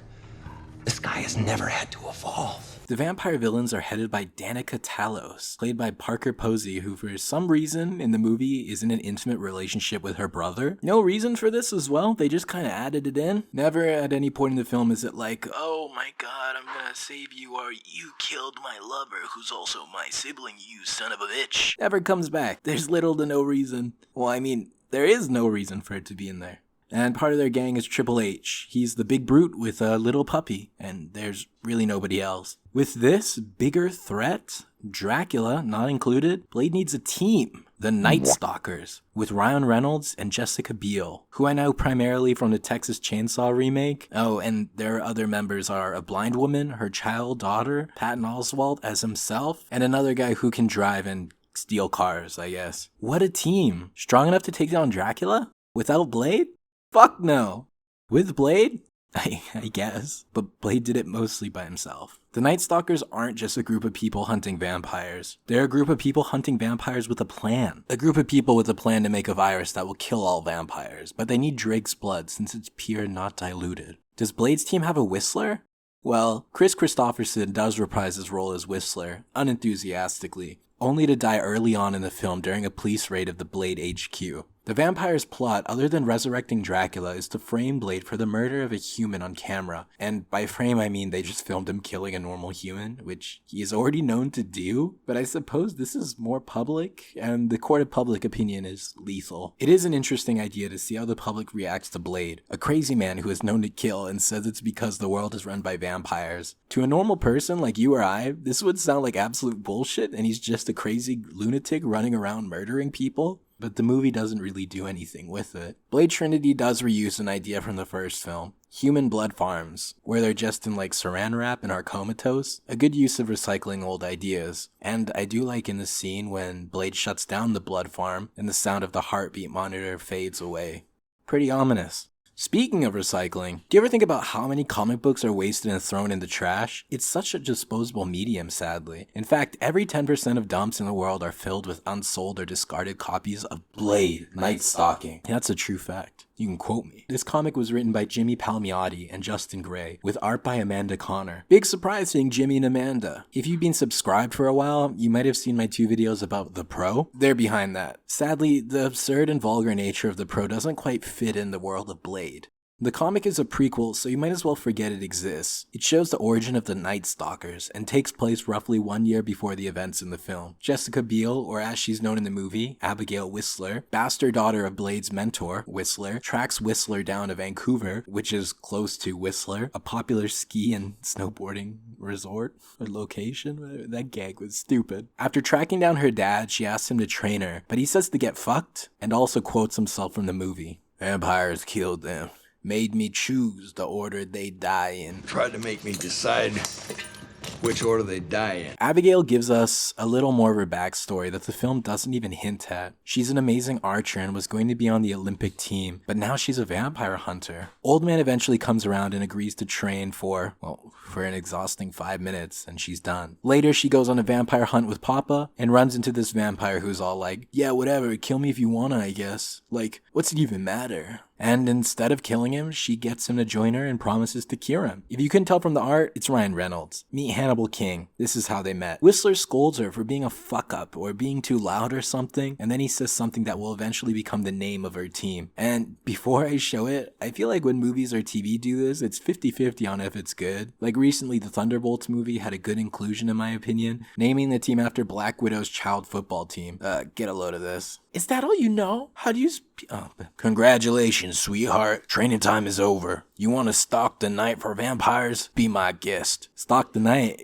this guy has never had to evolve. The vampire villains are headed by Danica Talos, played by Parker Posey, who for some reason in the movie is in an intimate relationship with her brother. No reason for this as well, they just kind of added it in. Never at any point in the film is it like, oh my god, I'm gonna save you, or you killed my lover who's also my sibling, you son of a bitch. Never comes back. There's little to no reason. Well, I mean, there is no reason for it to be in there. And part of their gang is Triple H. He's the big brute with a little puppy, and there's really nobody else. With this bigger threat, Dracula not included, Blade needs a team. The Night Stalkers, with Ryan Reynolds and Jessica Biel, who I know primarily from the Texas Chainsaw remake. Oh, and their other members are a blind woman, her child daughter, Patton Oswalt as himself, and another guy who can drive and steal cars, I guess. What a team. Strong enough to take down Dracula? Without Blade? Fuck no. With Blade? I guess. But Blade did it mostly by himself. The Night Stalkers aren't just a group of people hunting vampires. They're a group of people hunting vampires with a plan. A group of people with a plan to make a virus that will kill all vampires. But they need Drake's blood since it's pure, not diluted. Does Blade's team have a Whistler? Well, Chris Christopherson does reprise his role as Whistler, unenthusiastically, only to die early on in the film during a police raid of the Blade HQ. The vampire's plot, other than resurrecting Dracula, is to frame Blade for the murder of a human on camera. And by frame, I mean they just filmed him killing a normal human, which he is already known to do. But I suppose this is more public, and the court of public opinion is lethal. It is an interesting idea to see how the public reacts to Blade, a crazy man who is known to kill and says it's because the world is run by vampires. To a normal person like you or I, this would sound like absolute bullshit, and he's just a crazy lunatic running around murdering people. But the movie doesn't really do anything with it. Blade Trinity does reuse an idea from the first film. Human blood farms, where they're just in like saran wrap and are comatose. A good use of recycling old ideas. And I do like in the scene when Blade shuts down the blood farm and the sound of the heartbeat monitor fades away. Pretty ominous. Speaking of recycling, do you ever think about how many comic books are wasted and thrown in the trash? It's such a disposable medium, sadly. In fact, every 10% of dumps in the world are filled with unsold or discarded copies of Blade, Night Stalking. That's a true fact. You can quote me. This comic was written by Jimmy Palmiotti and Justin Gray, with art by Amanda Connor. Big surprise seeing Jimmy and Amanda. If you've been subscribed for a while, you might have seen my 2 videos about The Pro. They're behind that. Sadly, the absurd and vulgar nature of The Pro doesn't quite fit in the world of Blade. The comic is a prequel, so you might as well forget it exists. It shows the origin of the Night Stalkers, and takes place roughly 1 year before the events in the film. Jessica Biel, or as she's known in the movie, Abigail Whistler, bastard daughter of Blade's mentor, Whistler, tracks Whistler down to Vancouver, which is close to Whistler, a popular ski and snowboarding resort or location. That gag was stupid. After tracking down her dad, she asks him to train her, but he says to get fucked, and also quotes himself from the movie. Vampires killed them. Made me choose the order they die in. Tried to make me decide which order they die in. Abigail gives us a little more of her backstory that the film doesn't even hint at. She's an amazing archer and was going to be on the Olympic team, but now she's a vampire hunter. Old Man eventually comes around and agrees to train for an exhausting 5 minutes, and she's done. Later, she goes on a vampire hunt with Papa and runs into this vampire who's all like, yeah, whatever, kill me if you wanna, I guess. Like, what's it even matter? And instead of killing him, she gets him to join her and promises to cure him. If you couldn't tell from the art, it's Ryan Reynolds. Meet Hannibal King. This is how they met. Whistler scolds her for being a fuck up or being too loud or something, and then he says something that will eventually become the name of her team. And before I show it, I feel like when movies or TV do this, it's 50-50 on if it's good. Like recently, the Thunderbolts movie had a good inclusion in my opinion, naming the team after Black Widow's child football team. Get a load of this. Is that all you know? How do you Congratulations, sweetheart. Training time is over. You want to stalk the night for vampires? Be my guest. Stalk the night?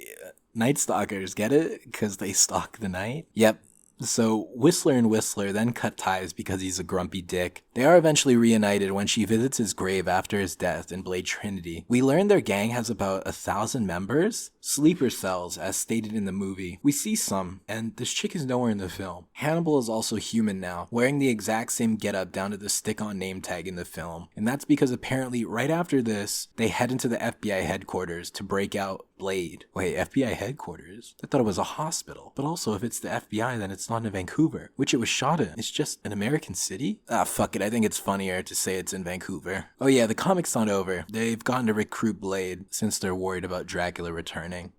Night Stalkers, get it? Because they stalk the night? Yep. So Whistler and Whistler then cut ties because he's a grumpy dick. They are eventually reunited when she visits his grave after his death in Blade Trinity. We learn their gang has about 1,000 members? Sleeper cells, as stated in the movie. We see some, and this chick is nowhere in the film. Hannibal is also human now, wearing the exact same getup down to the stick-on name tag in the film. And that's because apparently right after this, they head into the FBI headquarters to break out Blade. Wait, FBI headquarters? I thought it was a hospital. But also, if it's the FBI, then it's not in Vancouver, which it was shot in. It's just an American city? Ah, fuck it. I think it's funnier to say it's in Vancouver. Oh yeah, the comic's not over. They've gotten to recruit Blade since they're worried about Dracula returning.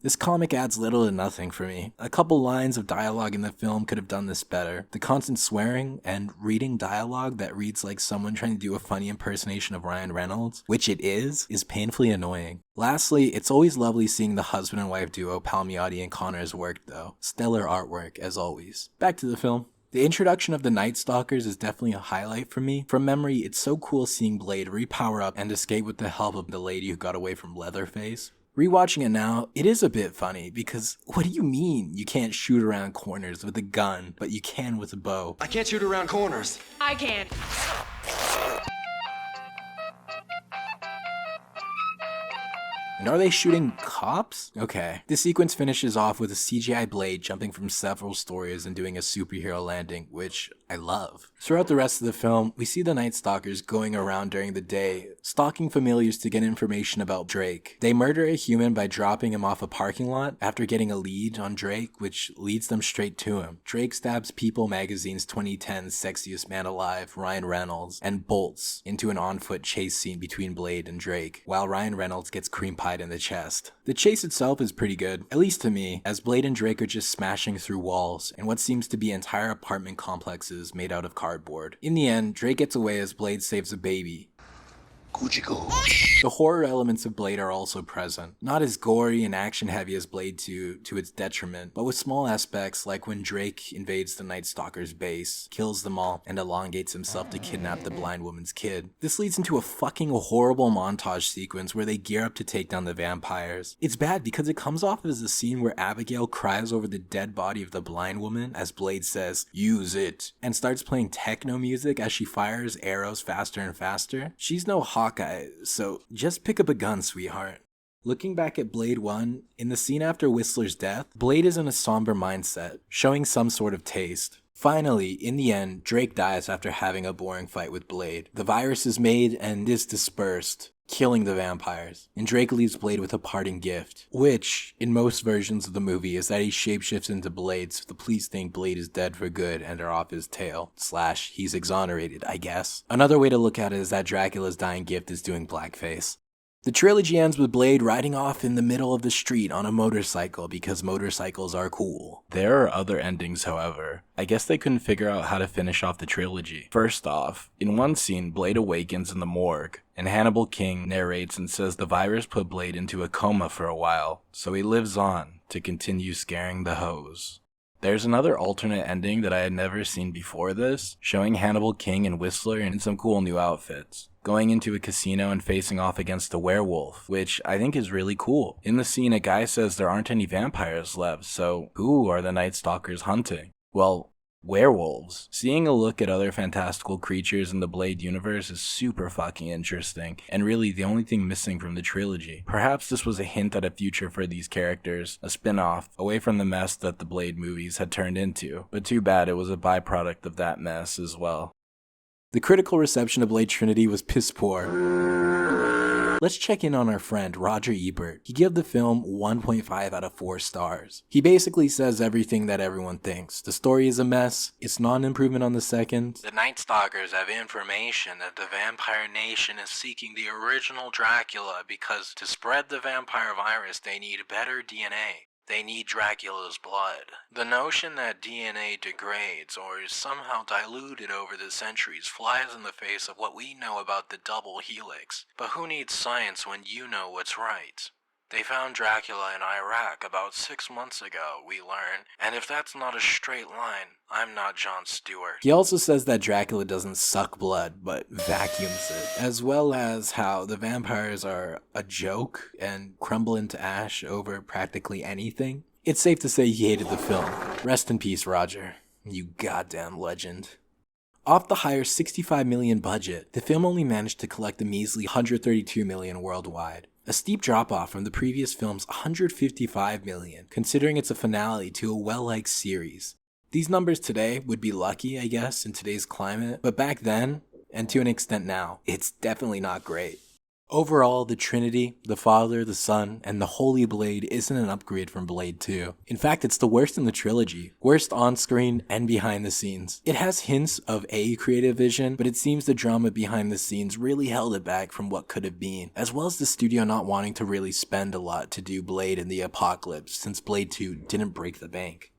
This comic adds little to nothing for me. A couple lines of dialogue in the film could have done this better. The constant swearing and reading dialogue that reads like someone trying to do a funny impersonation of Ryan Reynolds, which it is painfully annoying. Lastly, it's always lovely seeing the husband and wife duo Palmiotti and Connor's work though. Stellar artwork, as always. Back to the film. The introduction of the Night Stalkers is definitely a highlight for me. From memory, it's so cool seeing Blade repower up and escape with the help of the lady who got away from Leatherface. Rewatching it now, it is a bit funny because what do you mean you can't shoot around corners with a gun, but you can with a bow? I can't shoot around corners. I can. And are they shooting cops? Okay. This sequence finishes off with a CGI Blade jumping from several stories and doing a superhero landing, which I love. Throughout the rest of the film, we see the Night Stalkers going around during the day, stalking familiars to get information about Drake. They murder a human by dropping him off a parking lot after getting a lead on Drake, which leads them straight to him. Drake stabs People Magazine's 2010 Sexiest Man Alive, Ryan Reynolds, and bolts into an on-foot chase scene between Blade and Drake, while Ryan Reynolds gets cream pie side and the chest. The chase itself is pretty good, at least to me, as Blade and Drake are just smashing through walls in what seems to be entire apartment complexes made out of cardboard. In the end, Drake gets away as Blade saves a baby. The horror elements of Blade are also present. Not as gory and action heavy as Blade 2 to its detriment, but with small aspects like when Drake invades the Night Stalker's base, kills them all, and elongates himself to kidnap the blind woman's kid. This leads into a fucking horrible montage sequence where they gear up to take down the vampires. It's bad because it comes off as a scene where Abigail cries over the dead body of the blind woman as Blade says, "Use it," and starts playing techno music as she fires arrows faster and faster. She's no Hawkeye, so just pick up a gun, sweetheart. Looking back at Blade 1, in the scene after Whistler's death, Blade is in a somber mindset, showing some sort of taste. Finally, in the end, Drake dies after having a boring fight with Blade. The virus is made and is dispersed, killing the vampires, and Drake leaves Blade with a parting gift, which, in most versions of the movie, is that he shapeshifts into Blade so the police think Blade is dead for good and are off his tail, / he's exonerated, I guess. Another way to look at it is that Dracula's dying gift is doing blackface. The trilogy ends with Blade riding off in the middle of the street on a motorcycle because motorcycles are cool. There are other endings, however. I guess they couldn't figure out how to finish off the trilogy. First off, in one scene, Blade awakens in the morgue, and Hannibal King narrates and says the virus put Blade into a coma for a while, so he lives on to continue scaring the hoes. There's another alternate ending that I had never seen before this, showing Hannibal King and Whistler in some cool new outfits, going into a casino and facing off against a werewolf, which I think is really cool. In the scene, a guy says there aren't any vampires left, so who are the Night Stalkers hunting? Well, werewolves. Seeing a look at other fantastical creatures in the Blade universe is super fucking interesting, and really the only thing missing from the trilogy. Perhaps this was a hint at a future for these characters, a spin-off, away from the mess that the Blade movies had turned into, but too bad it was a byproduct of that mess as well. The critical reception of Blade Trinity was piss poor. Let's check in on our friend Roger Ebert. He gave the film 1.5 out of 4 stars. He basically says everything that everyone thinks. The story is a mess, it's not an improvement on the second. The Night Stalkers have information that the vampire nation is seeking the original Dracula because to spread the vampire virus they need better DNA. They need Dracula's blood. The notion that DNA degrades or is somehow diluted over the centuries flies in the face of what we know about the double helix. But who needs science when you know what's right? They found Dracula in Iraq about 6 months ago, we learn, and if that's not a straight line, I'm not Jon Stewart. He also says that Dracula doesn't suck blood, but vacuums it, as well as how the vampires are a joke and crumble into ash over practically anything. It's safe to say he hated the film. Rest in peace, Roger. You goddamn legend. Off the higher $65 million budget, the film only managed to collect a measly $132 million worldwide. A steep drop-off from the previous film's $155 million, considering it's a finale to a well-liked series. These numbers today would be lucky, I guess, in today's climate, but back then, and to an extent now, it's definitely not great. Overall, the Trinity, the Father, the Son, and the Holy Blade isn't an upgrade from Blade 2. In fact, it's the worst in the trilogy. Worst on-screen and behind the scenes. It has hints of a creative vision, but it seems the drama behind the scenes really held it back from what could have been, as well as the studio not wanting to really spend a lot to do Blade in the apocalypse, since Blade 2 didn't break the bank.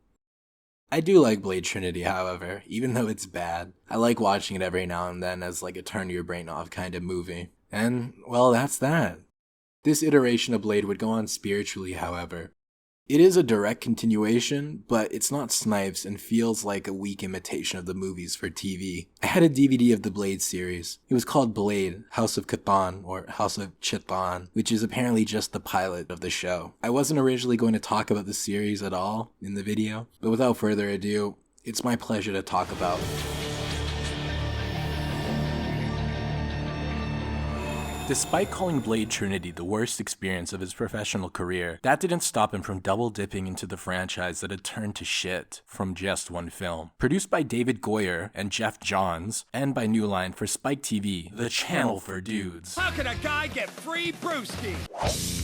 I do like Blade Trinity, however, even though it's bad. I like watching it every now and then as like a turn your brain off kind of movie. And, well, that's that. This iteration of Blade would go on spiritually, however. It is a direct continuation, but it's not Snipes and feels like a weak imitation of the movies for TV. I had a DVD of the Blade series. It was called Blade, House of Chthon, or House of Chthon, which is apparently just the pilot of the show. I wasn't originally going to talk about the series at all in the video, but without further ado, it's my pleasure to talk about it. Despite calling Blade Trinity the worst experience of his professional career, that didn't stop him from double dipping into the franchise that had turned to shit from just one film. Produced by David Goyer and Jeff Johns, and by New Line for Spike TV, the channel for dudes. How can a guy get free brewski?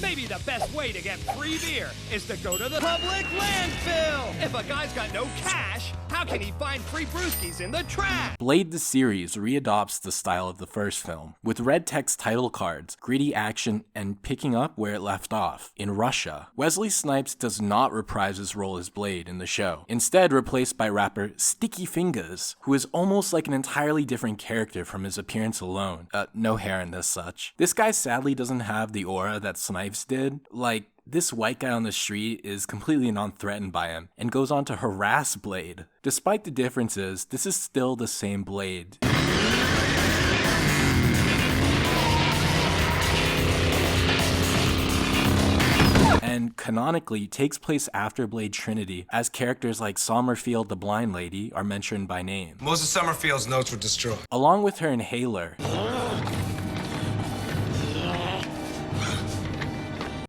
Maybe the best way to get free beer is to go to the public landfill. If a guy's got no cash, how can he find free brewskis in the trash? Blade the series readopts the style of the first film, with red text title title cards, gritty action, and picking up where it left off, in Russia. Wesley Snipes does not reprise his role as Blade in the show, instead replaced by rapper Sticky Fingers, who is almost like an entirely different character from his appearance alone. No hair and as such. This guy sadly doesn't have the aura that Snipes did. Like, this white guy on the street is completely non-threatened by him and goes on to harass Blade. Despite the differences, this is still the same Blade. And canonically takes place after Blade Trinity, as characters like Summerfield the Blind Lady are mentioned by name. Most of Summerfield's notes were destroyed. Along with her inhaler.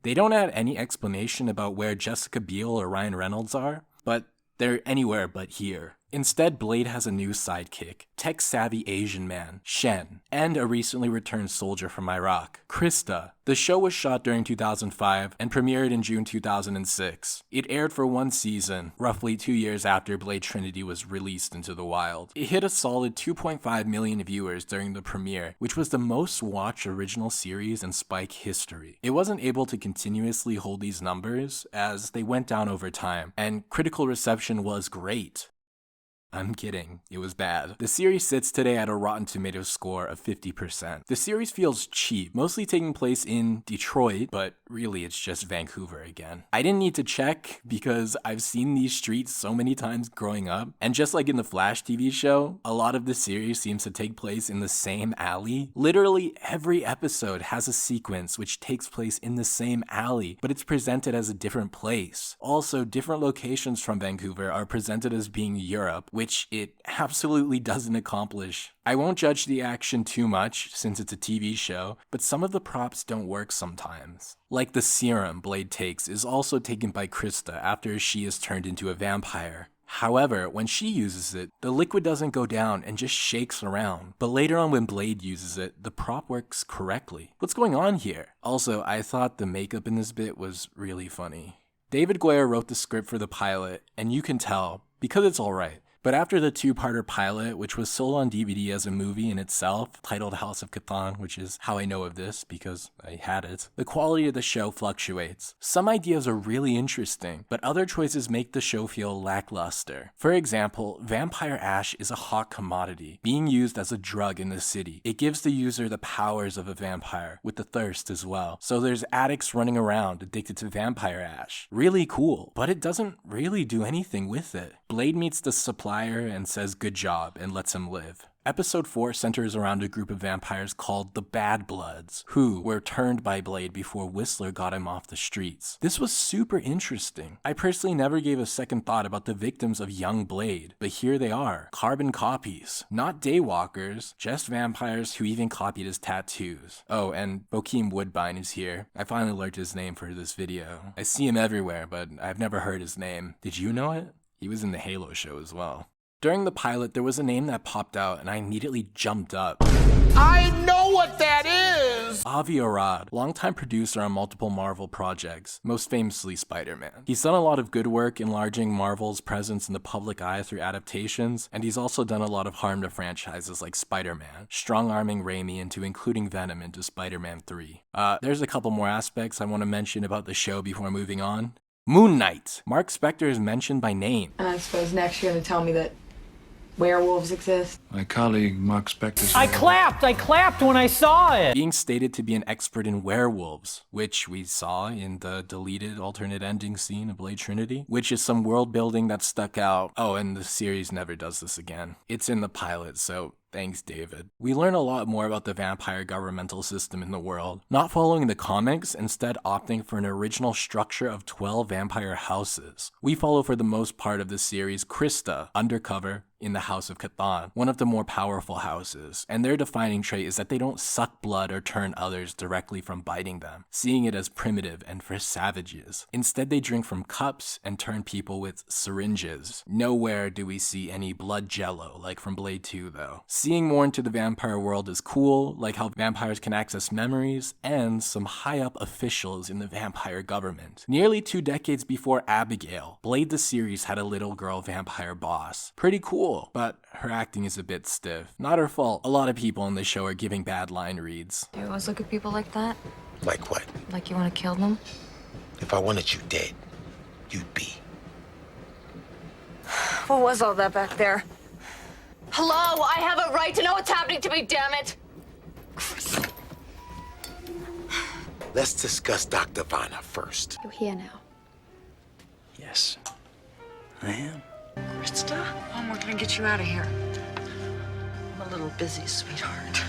They don't add any explanation about where Jessica Biel or Ryan Reynolds are, but they're anywhere but here. Instead, Blade has a new sidekick, tech-savvy Asian man, Shen, and a recently returned soldier from Iraq, Krista. The show was shot during 2005 and premiered in June 2006. It aired for one season, roughly 2 years after Blade Trinity was released into the wild. It hit a solid 2.5 million viewers during the premiere, which was the most watched original series in Spike history. It wasn't able to continuously hold these numbers, as they went down over time, and critical reception was great. I'm kidding, it was bad. The series sits today at a Rotten Tomatoes score of 50%. The series feels cheap, mostly taking place in Detroit, but really it's just Vancouver again. I didn't need to check because I've seen these streets so many times growing up, and just like in the Flash TV show, a lot of the series seems to take place in the same alley. Literally every episode has a sequence which takes place in the same alley, but it's presented as a different place. Also, different locations from Vancouver are presented as being Europe, which it absolutely doesn't accomplish. I won't judge the action too much since it's a TV show, but some of the props don't work sometimes. Like the serum Blade takes is also taken by Krista after she is turned into a vampire. However, when she uses it, the liquid doesn't go down and just shakes around. But later on when Blade uses it, the prop works correctly. What's going on here? Also, I thought the makeup in this bit was really funny. David Goyer wrote the script for the pilot, and you can tell, because it's alright. But after the two-parter pilot, which was sold on DVD as a movie in itself, titled House of Catan, which is how I know of this because I had it, the quality of the show fluctuates. Some ideas are really interesting, but other choices make the show feel lackluster. For example, vampire ash is a hot commodity, being used as a drug in the city. It gives the user the powers of a vampire, with the thirst as well. So there's addicts running around addicted to vampire ash. Really cool, but it doesn't really do anything with it. Blade meets the supplier and says good job and lets him live. Episode 4 centers around a group of vampires called the Bad Bloods, who were turned by Blade before Whistler got him off the streets. This was super interesting. I personally never gave a second thought about the victims of young Blade, but here they are, carbon copies. Not daywalkers, just vampires who even copied his tattoos. Oh, and Bokeem Woodbine is here. I finally learned his name for this video. I see him everywhere, but I've never heard his name. Did you know it? He was in the Halo show as well. During the pilot, there was a name that popped out and I immediately jumped up. I know what that is! Avi Arad, longtime producer on multiple Marvel projects, most famously Spider-Man. He's done a lot of good work enlarging Marvel's presence in the public eye through adaptations, and he's also done a lot of harm to franchises like Spider-Man, strong-arming Raimi into including Venom into Spider-Man 3. There's a couple more aspects I want to mention about the show before moving on. Moon Knight. Mark Spector is mentioned by name. And I suppose next you're going to tell me that werewolves exist. My colleague, Mark Spector. I clapped when I saw it! Being stated to be an expert in werewolves, which we saw in the deleted alternate ending scene of Blade Trinity, which is some world building that stuck out. Oh, and the series never does this again. It's in the pilot, so thanks, David. We learn a lot more about the vampire governmental system in the world, not following the comics, instead opting for an original structure of 12 vampire houses. We follow for the most part of the series Krista, undercover, in the House of Catan, one of the more powerful houses, and their defining trait is that they don't suck blood or turn others directly from biting them, seeing it as primitive and for savages. Instead, they drink from cups and turn people with syringes. Nowhere do we see any blood jello like from Blade 2 though. Seeing more into the vampire world is cool, like how vampires can access memories, and some high-up officials in the vampire government. Nearly 2 decades before Abigail, Blade the series had a little girl vampire boss. Pretty cool, but her acting is a bit stiff. Not her fault, a lot of people in the show are giving bad line reads. Do you always look at people like that? Like what? Like you want to kill them? If I wanted you dead, you'd be. What was all that back there? Hello, I have a right to know what's happening to me, damn it! Let's discuss Dr. Vanna first. You're here now. Yes, I am. Krista? Mom, we're gonna get you out of here. I'm a little busy, sweetheart.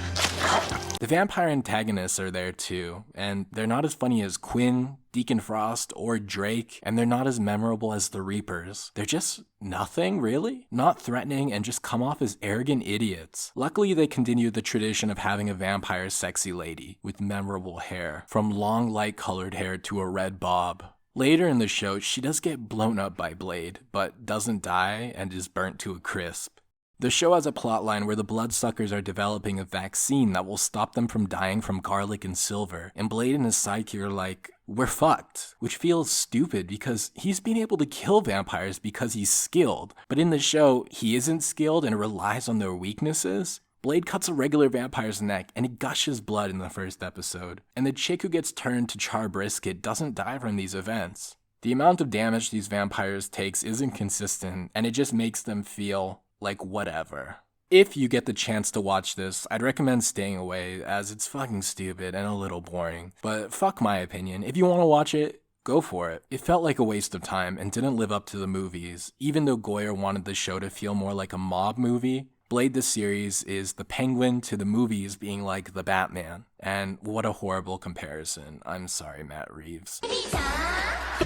The vampire antagonists are there too, and they're not as funny as Quinn, Deacon Frost, or Drake, and they're not as memorable as the Reapers. They're just nothing, really? Not threatening and just come off as arrogant idiots. Luckily, they continued the tradition of having a vampire sexy lady with memorable hair, from long light-colored hair to a red bob. Later in the show, she does get blown up by Blade, but doesn't die and is burnt to a crisp. The show has a plotline where the Bloodsuckers are developing a vaccine that will stop them from dying from garlic and silver, and Blade and his sidekick are like, we're fucked, which feels stupid because he's been able to kill vampires because he's skilled, but in the show, he isn't skilled and relies on their weaknesses. Blade cuts a regular vampire's neck and he gushes blood in the first episode, and the chick who gets turned to char brisket doesn't die from these events. The amount of damage these vampires takes isn't consistent, and it just makes them feel like whatever. If you get the chance to watch this, I'd recommend staying away as it's fucking stupid and a little boring. But fuck my opinion, if you want to watch it, go for it. It felt like a waste of time and didn't live up to the movies. Even though Goyer wanted the show to feel more like a mob movie, Blade the series is the Penguin to the movies being like the Batman. And what a horrible comparison. I'm sorry, Matt Reeves.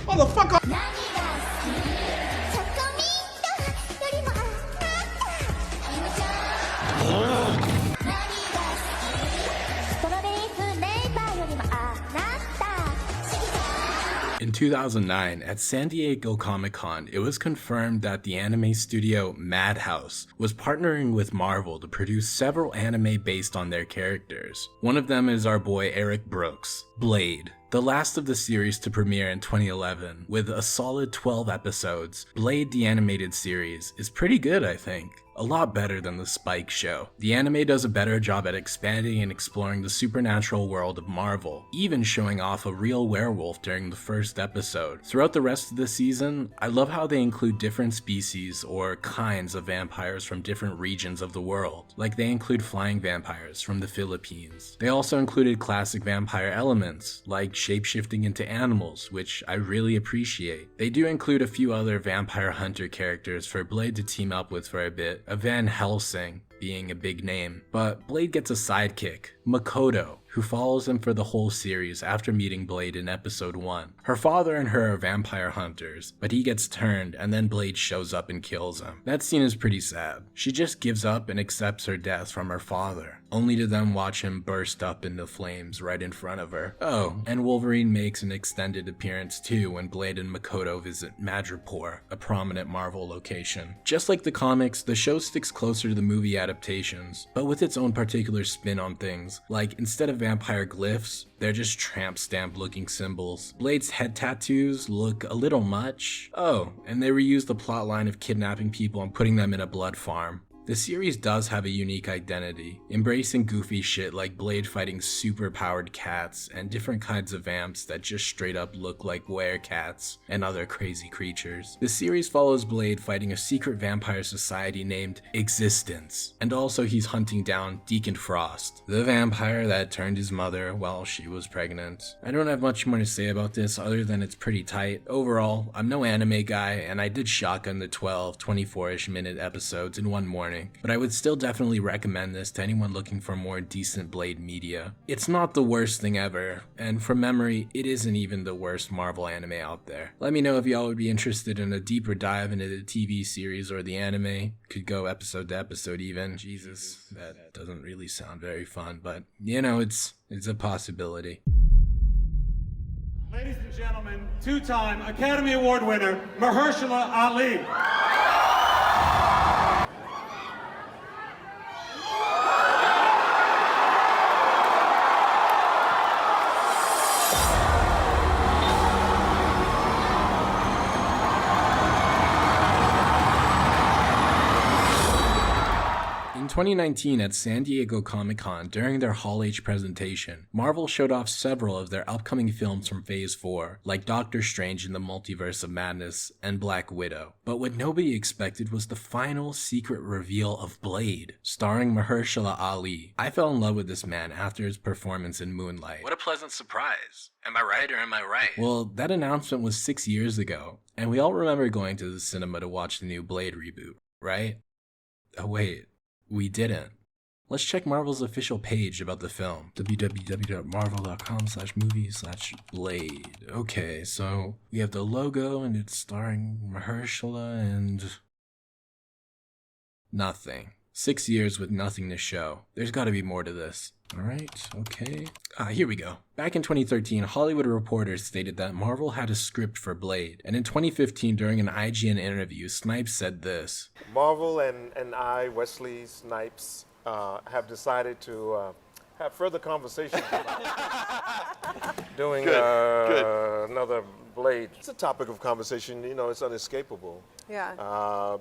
Motherfucker! In 2009, at San Diego Comic-Con, it was confirmed that the anime studio Madhouse was partnering with Marvel to produce several anime based on their characters. One of them is our boy Eric Brooks, Blade. The last of the series to premiere in 2011, with a solid 12 episodes, Blade the animated series is pretty good, I think. A lot better than the Spike show. The anime does a better job at expanding and exploring the supernatural world of Marvel, even showing off a real werewolf during the first episode. Throughout the rest of the season, I love how they include different species or kinds of vampires from different regions of the world. Like they include flying vampires from the Philippines. They also included classic vampire elements, like shapeshifting into animals, which I really appreciate. They do include a few other vampire hunter characters for Blade to team up with for a bit, a Van Helsing being a big name. But Blade gets a sidekick, Makoto, who follows him for the whole series after meeting Blade in episode 1. Her father and her are vampire hunters, but he gets turned and then Blade shows up and kills him. That scene is pretty sad. She just gives up and accepts her death from her father, only to then watch him burst up into flames right in front of her. Oh, and Wolverine makes an extended appearance too when Blade and Makoto visit Madripoor, a prominent Marvel location. Just like the comics, the show sticks closer to the movie adaptations, but with its own particular spin on things. Like, instead of vampire glyphs, they're just tramp stamp looking symbols. Blade's head tattoos look a little much. Oh, and they reuse the plotline of kidnapping people and putting them in a blood farm. The series does have a unique identity, embracing goofy shit like Blade fighting super-powered cats and different kinds of vamps that just straight up look like werecats and other crazy creatures. The series follows Blade fighting a secret vampire society named Existence, and also he's hunting down Deacon Frost, the vampire that turned his mother while she was pregnant. I don't have much more to say about this other than it's pretty tight. Overall, I'm no anime guy, and I did shotgun the 24-ish minute episodes in one morning. But I would still definitely recommend this to anyone looking for more decent Blade media. It's not the worst thing ever, and from memory, it isn't even the worst Marvel anime out there. Let me know if y'all would be interested in a deeper dive into the TV series or the anime. Could go episode to episode even. Jesus, that doesn't really sound very fun, but you know, it's a possibility. Ladies and gentlemen, two-time Academy Award winner, Mahershala Ali. 2019 at San Diego Comic-Con during their Hall H presentation, Marvel showed off several of their upcoming films from Phase 4, like Doctor Strange in the Multiverse of Madness and Black Widow. But what nobody expected was the final secret reveal of Blade, starring Mahershala Ali. I fell in love with this man after his performance in Moonlight. What a pleasant surprise. Am I right or am I right? Well, that announcement was 6 years ago, and we all remember going to the cinema to watch the new Blade reboot, right? Oh wait, we didn't. Let's check Marvel's official page about the film. www.marvel.com/movie/Blade. Okay, so we have the logo and it's starring Mahershala and... nothing. 6 years with nothing to show. There's gotta be more to this. Alright, okay. Here we go. Back in 2013, Hollywood Reporter stated that Marvel had a script for Blade, and in 2015, during an IGN interview, Snipes said this. Marvel and I, Wesley Snipes, have decided to have further conversations about doing another Blade. It's a topic of conversation, you know, it's unescapable. Yeah.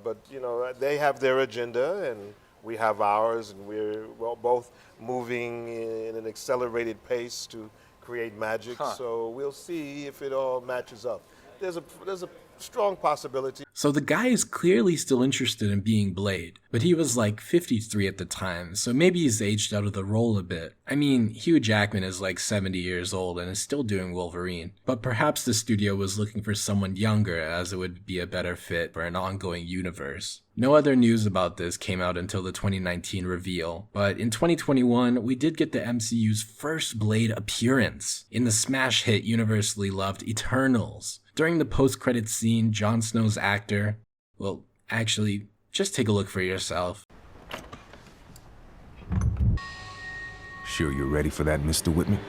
But, you know, they have their agenda and we have ours, and we're both moving in an accelerated pace to create magic. So we'll see if it all matches up. There's a strong possibility. So the guy is clearly still interested in being Blade, but he was like 53 at the time, so maybe he's aged out of the role a bit. I mean, Hugh Jackman is like 70 years old and is still doing Wolverine, but perhaps the studio was looking for someone younger as it would be a better fit for an ongoing universe. No other news about this came out until the 2019 reveal, but in 2021, we did get the MCU's first Blade appearance in the smash hit universally loved Eternals. During the post-credits scene, Jon Snow's actor... well, actually, just take a look for yourself. Sure you're ready for that, Mr. Whitman?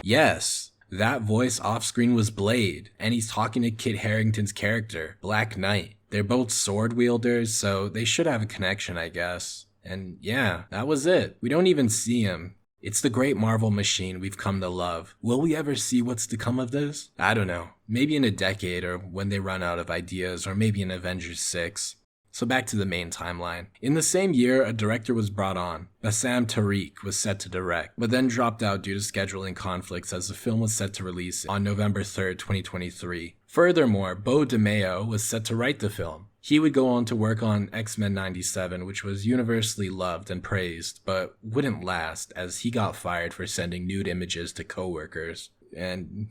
Yes, that voice off-screen was Blade, and he's talking to Kit Harington's character, Black Knight. They're both sword wielders, so they should have a connection, I guess. And yeah, that was it. We don't even see him. It's the great Marvel machine we've come to love. Will we ever see what's to come of this? I don't know. Maybe in a decade, or when they run out of ideas, or maybe in Avengers 6. So back to the main timeline. In the same year, a director was brought on. Bassam Tariq was set to direct, but then dropped out due to scheduling conflicts as the film was set to release on November 3rd, 2023. Furthermore, Beau DeMayo was set to write the film. He would go on to work on X-Men 97, which was universally loved and praised, but wouldn't last as he got fired for sending nude images to coworkers. And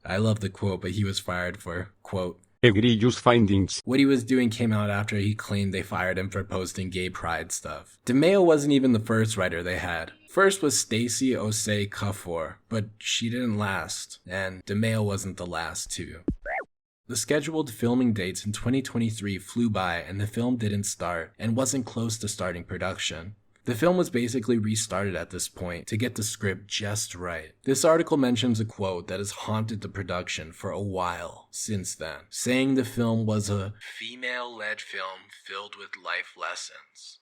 I love the quote, but he was fired for, quote, egregious findings. What he was doing came out after he claimed they fired him for posting gay pride stuff. DeMayo wasn't even the first writer they had. First was Stacey Osei Kuffour, but she didn't last, and DeMayo wasn't the last too. The scheduled filming dates in 2023 flew by and the film didn't start and wasn't close to starting production. The film was basically restarted at this point to get the script just right. This article mentions a quote that has haunted the production for a while since then, saying the film was a female-led film filled with life lessons.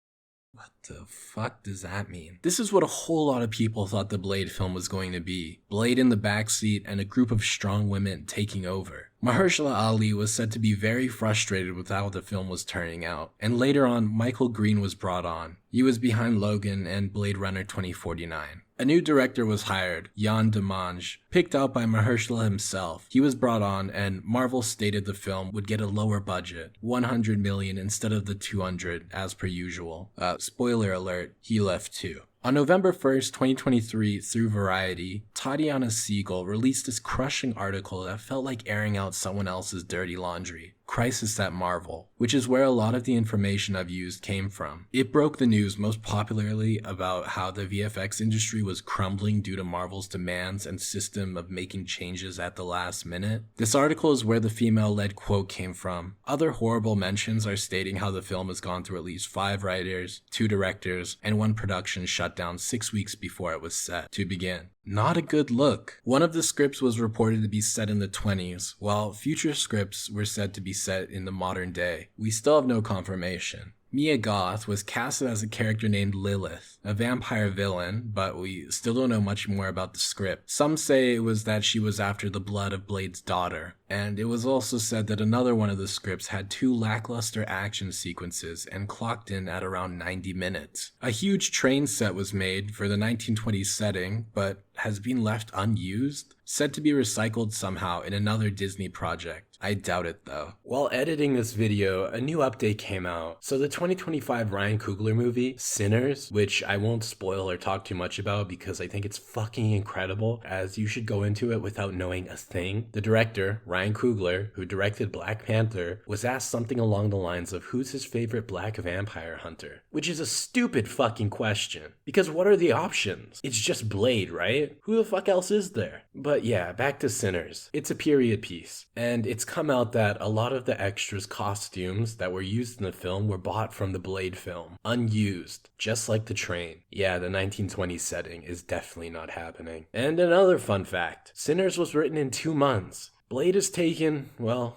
What the fuck does that mean? This is what a whole lot of people thought the Blade film was going to be. Blade in the backseat and a group of strong women taking over. Mahershala Ali was said to be very frustrated with how the film was turning out, and later on, Michael Green was brought on. He was behind Logan and Blade Runner 2049. A new director was hired, Yann Demange, picked out by Mahershala himself. He was brought on, and Marvel stated the film would get a lower budget, $100 million instead of the $200 as per usual. Spoiler alert, he left too. On November 1st, 2023, through Variety, Tatiana Siegel released this crushing article that felt like airing out someone else's dirty laundry. Crisis at Marvel, which is where a lot of the information I've used came from. It broke the news most popularly about how the VFX industry was crumbling due to Marvel's demands and system of making changes at the last minute. This article is where the female-led quote came from. Other horrible mentions are stating how the film has gone through at least 5 writers, 2 directors, and 1 production shut down 6 weeks before it was set to begin. Not a good look. One of the scripts was reported to be set in the 20s, while future scripts were said to be set in the modern day. We still have no confirmation. Mia Goth was casted as a character named Lilith, a vampire villain, but we still don't know much more about the script. Some say it was that she was after the blood of Blade's daughter, and it was also said that another one of the scripts had 2 lackluster action sequences and clocked in at around 90 minutes. A huge train set was made for the 1920s setting, but has been left unused, said to be recycled somehow in another Disney project. I doubt it though. While editing this video, a new update came out. So the 2025 Ryan Coogler movie, Sinners, which I won't spoil or talk too much about because I think it's fucking incredible, as you should go into it without knowing a thing. The director, Ryan Coogler, who directed Black Panther, was asked something along the lines of who's his favorite black vampire hunter, which is a stupid fucking question, because what are the options? It's just Blade, right? Who the fuck else is there? But yeah, back to Sinners. It's a period piece, and it's come out that a lot of the extras costumes that were used in the film were bought from the Blade film, unused, just like the train. Yeah, the 1920s setting is definitely not happening. And another fun fact, Sinners was written in 2 months. Blade is taken, well,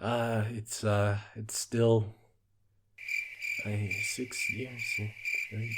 it's still 6 years,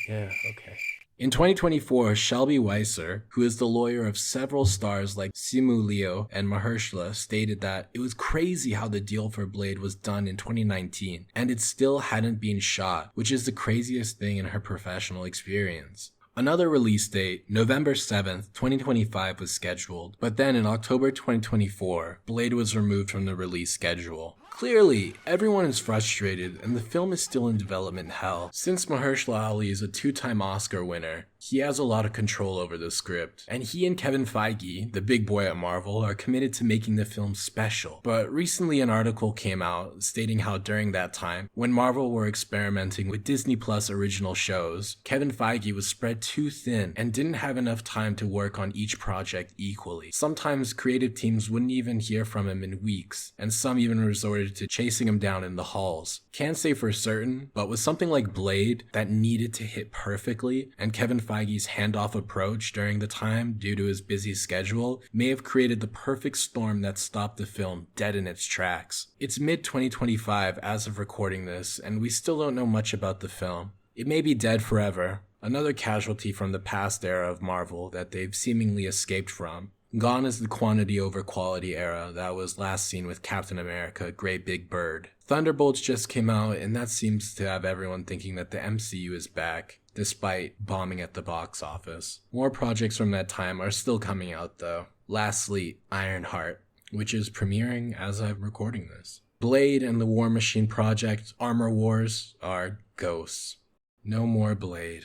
yeah, okay. In 2024, Shelby Weiser, who is the lawyer of several stars like Simu Liu and Mahershala, stated that it was crazy how the deal for Blade was done in 2019, and it still hadn't been shot, which is the craziest thing in her professional experience. Another release date, November 7th, 2025 was scheduled, but then in October 2024, Blade was removed from the release schedule. Clearly, everyone is frustrated and the film is still in development hell. Since Mahershala Ali is a 2-time Oscar winner, he has a lot of control over the script, and he and Kevin Feige, the big boy at Marvel, are committed to making the film special. But recently an article came out stating how during that time, when Marvel were experimenting with Disney Plus original shows, Kevin Feige was spread too thin and didn't have enough time to work on each project equally. Sometimes creative teams wouldn't even hear from him in weeks, and some even resorted to chasing him down in the halls. Can't say for certain, but with something like Blade that needed to hit perfectly, and Kevin Feige's handoff approach during the time due to his busy schedule may have created the perfect storm that stopped the film dead in its tracks. It's mid-2025 as of recording this, and we still don't know much about the film. It may be dead forever, another casualty from the past era of Marvel that they've seemingly escaped from. Gone is the quantity over quality era that was last seen with Captain America, Great Big Bird. Thunderbolts just came out, and that seems to have everyone thinking that the MCU is back, despite bombing at the box office. More projects from that time are still coming out though. Lastly, Ironheart, which is premiering as I'm recording this. Blade and the War Machine project, Armor Wars, are ghosts. No more Blade.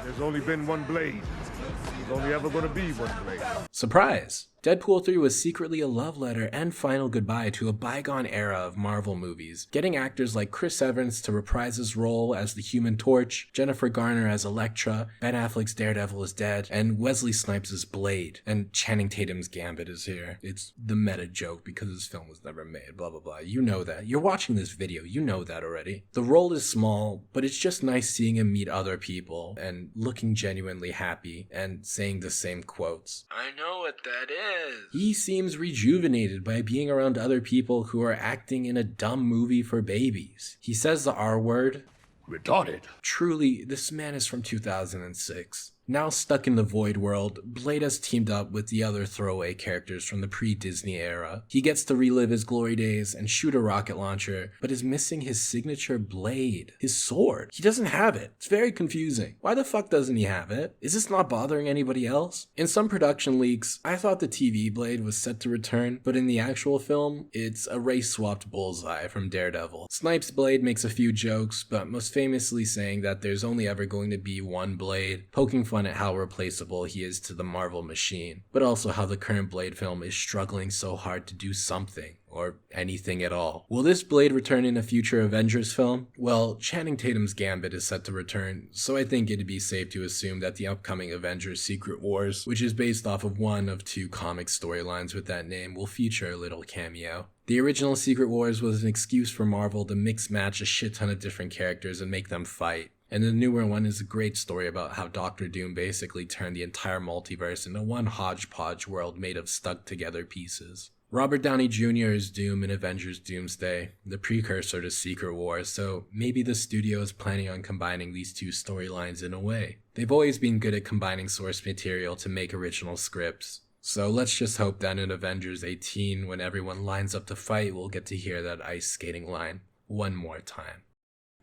There's only been one Blade. There's only ever going to be one Blade. Surprise! Deadpool 3 was secretly a love letter and final goodbye to a bygone era of Marvel movies, getting actors like Chris Evans to reprise his role as the Human Torch, Jennifer Garner as Elektra, Ben Affleck's Daredevil is dead, and Wesley Snipes' as Blade, and Channing Tatum's Gambit is here. It's the meta joke because this film was never made, blah blah blah. You know that. You're watching this video, you know that already. The role is small, but it's just nice seeing him meet other people and looking genuinely happy and saying the same quotes. I know what that is. He seems rejuvenated by being around other people who are acting in a dumb movie for babies. He says the R word. Retarded. Truly, this man is from 2006. Now stuck in the Void world, Blade has teamed up with the other throwaway characters from the pre-Disney era. He gets to relive his glory days and shoot a rocket launcher, but is missing his signature blade, his sword. He doesn't have it. It's very confusing. Why the fuck doesn't he have it? Is this not bothering anybody else? In some production leaks, I thought the TV Blade was set to return, but in the actual film, it's a race-swapped Bullseye from Daredevil. Snipes' Blade makes a few jokes, but most famously saying that there's only ever going to be one Blade, poking fun at how replaceable he is to the Marvel machine, but also how the current Blade film is struggling so hard to do something, or anything at all. Will this Blade return in a future Avengers film? Well, Channing Tatum's Gambit is set to return, so I think it'd be safe to assume that the upcoming Avengers Secret Wars, which is based off of one of 2 comic storylines with that name, will feature a little cameo. The original Secret Wars was an excuse for Marvel to mix match a shit ton of different characters and make them fight. And the newer one is a great story about how Doctor Doom basically turned the entire multiverse into one hodgepodge world made of stuck together pieces. Robert Downey Jr. is Doom in Avengers Doomsday, the precursor to Secret Wars, so maybe the studio is planning on combining these two storylines in a way. They've always been good at combining source material to make original scripts. So let's just hope that in Avengers 18, when everyone lines up to fight, we'll get to hear that ice skating line one more time.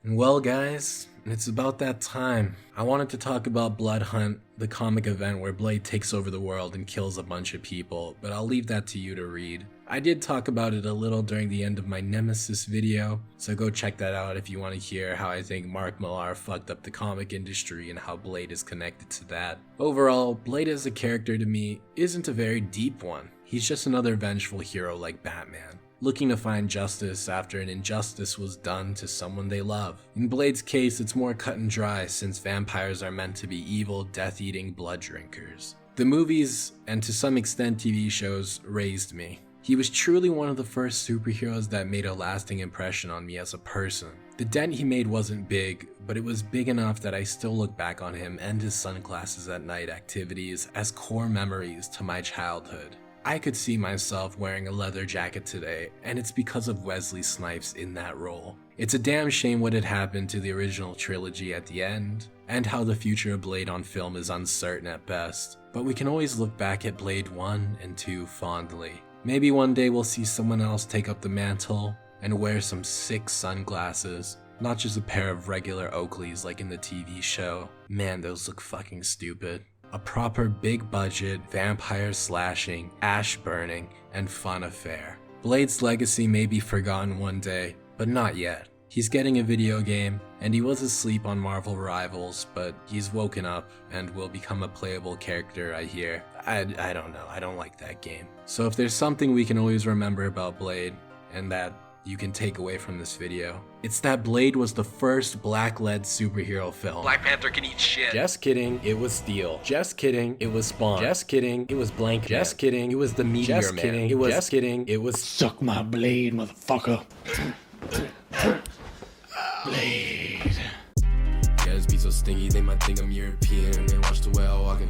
And well guys, it's about that time. I wanted to talk about Blood Hunt, the comic event where Blade takes over the world and kills a bunch of people, but I'll leave that to you to read. I did talk about it a little during the end of my Nemesis video, so go check that out if you want to hear how I think Mark Millar fucked up the comic industry and how Blade is connected to that. Overall, Blade as a character to me isn't a very deep one. He's just another vengeful hero like Batman, looking to find justice after an injustice was done to someone they love. In Blade's case, it's more cut and dry since vampires are meant to be evil, death-eating blood drinkers. The movies, and to some extent TV shows, raised me. He was truly one of the first superheroes that made a lasting impression on me as a person. The dent he made wasn't big, but it was big enough that I still look back on him and his sunglasses at night activities as core memories to my childhood. I could see myself wearing a leather jacket today, and it's because of Wesley Snipes in that role. It's a damn shame what had happened to the original trilogy at the end, and how the future of Blade on film is uncertain at best, but we can always look back at Blade 1 and 2 fondly. Maybe one day we'll see someone else take up the mantle and wear some sick sunglasses, not just a pair of regular Oakleys like in the TV show. Man, those look fucking stupid. A proper big budget, vampire slashing, ash burning, and fun affair. Blade's legacy may be forgotten one day, but not yet. He's getting a video game, and he was asleep on Marvel Rivals, but he's woken up and will become a playable character, I hear. I don't know, I don't like that game. So if there's something we can always remember about Blade, and that you can take away from this video, it's that Blade was the first black-led superhero film. Black Panther can eat shit. Just kidding, it was Steel. Just kidding, it was Spawn. Just kidding, it was Blank. Just kidding, it was the Meteor Just Man. kidding, It was just kidding, it was Suck my blade, motherfucker. Blade. Guys be so stingy, they might think I'm European. They watch the way I walk and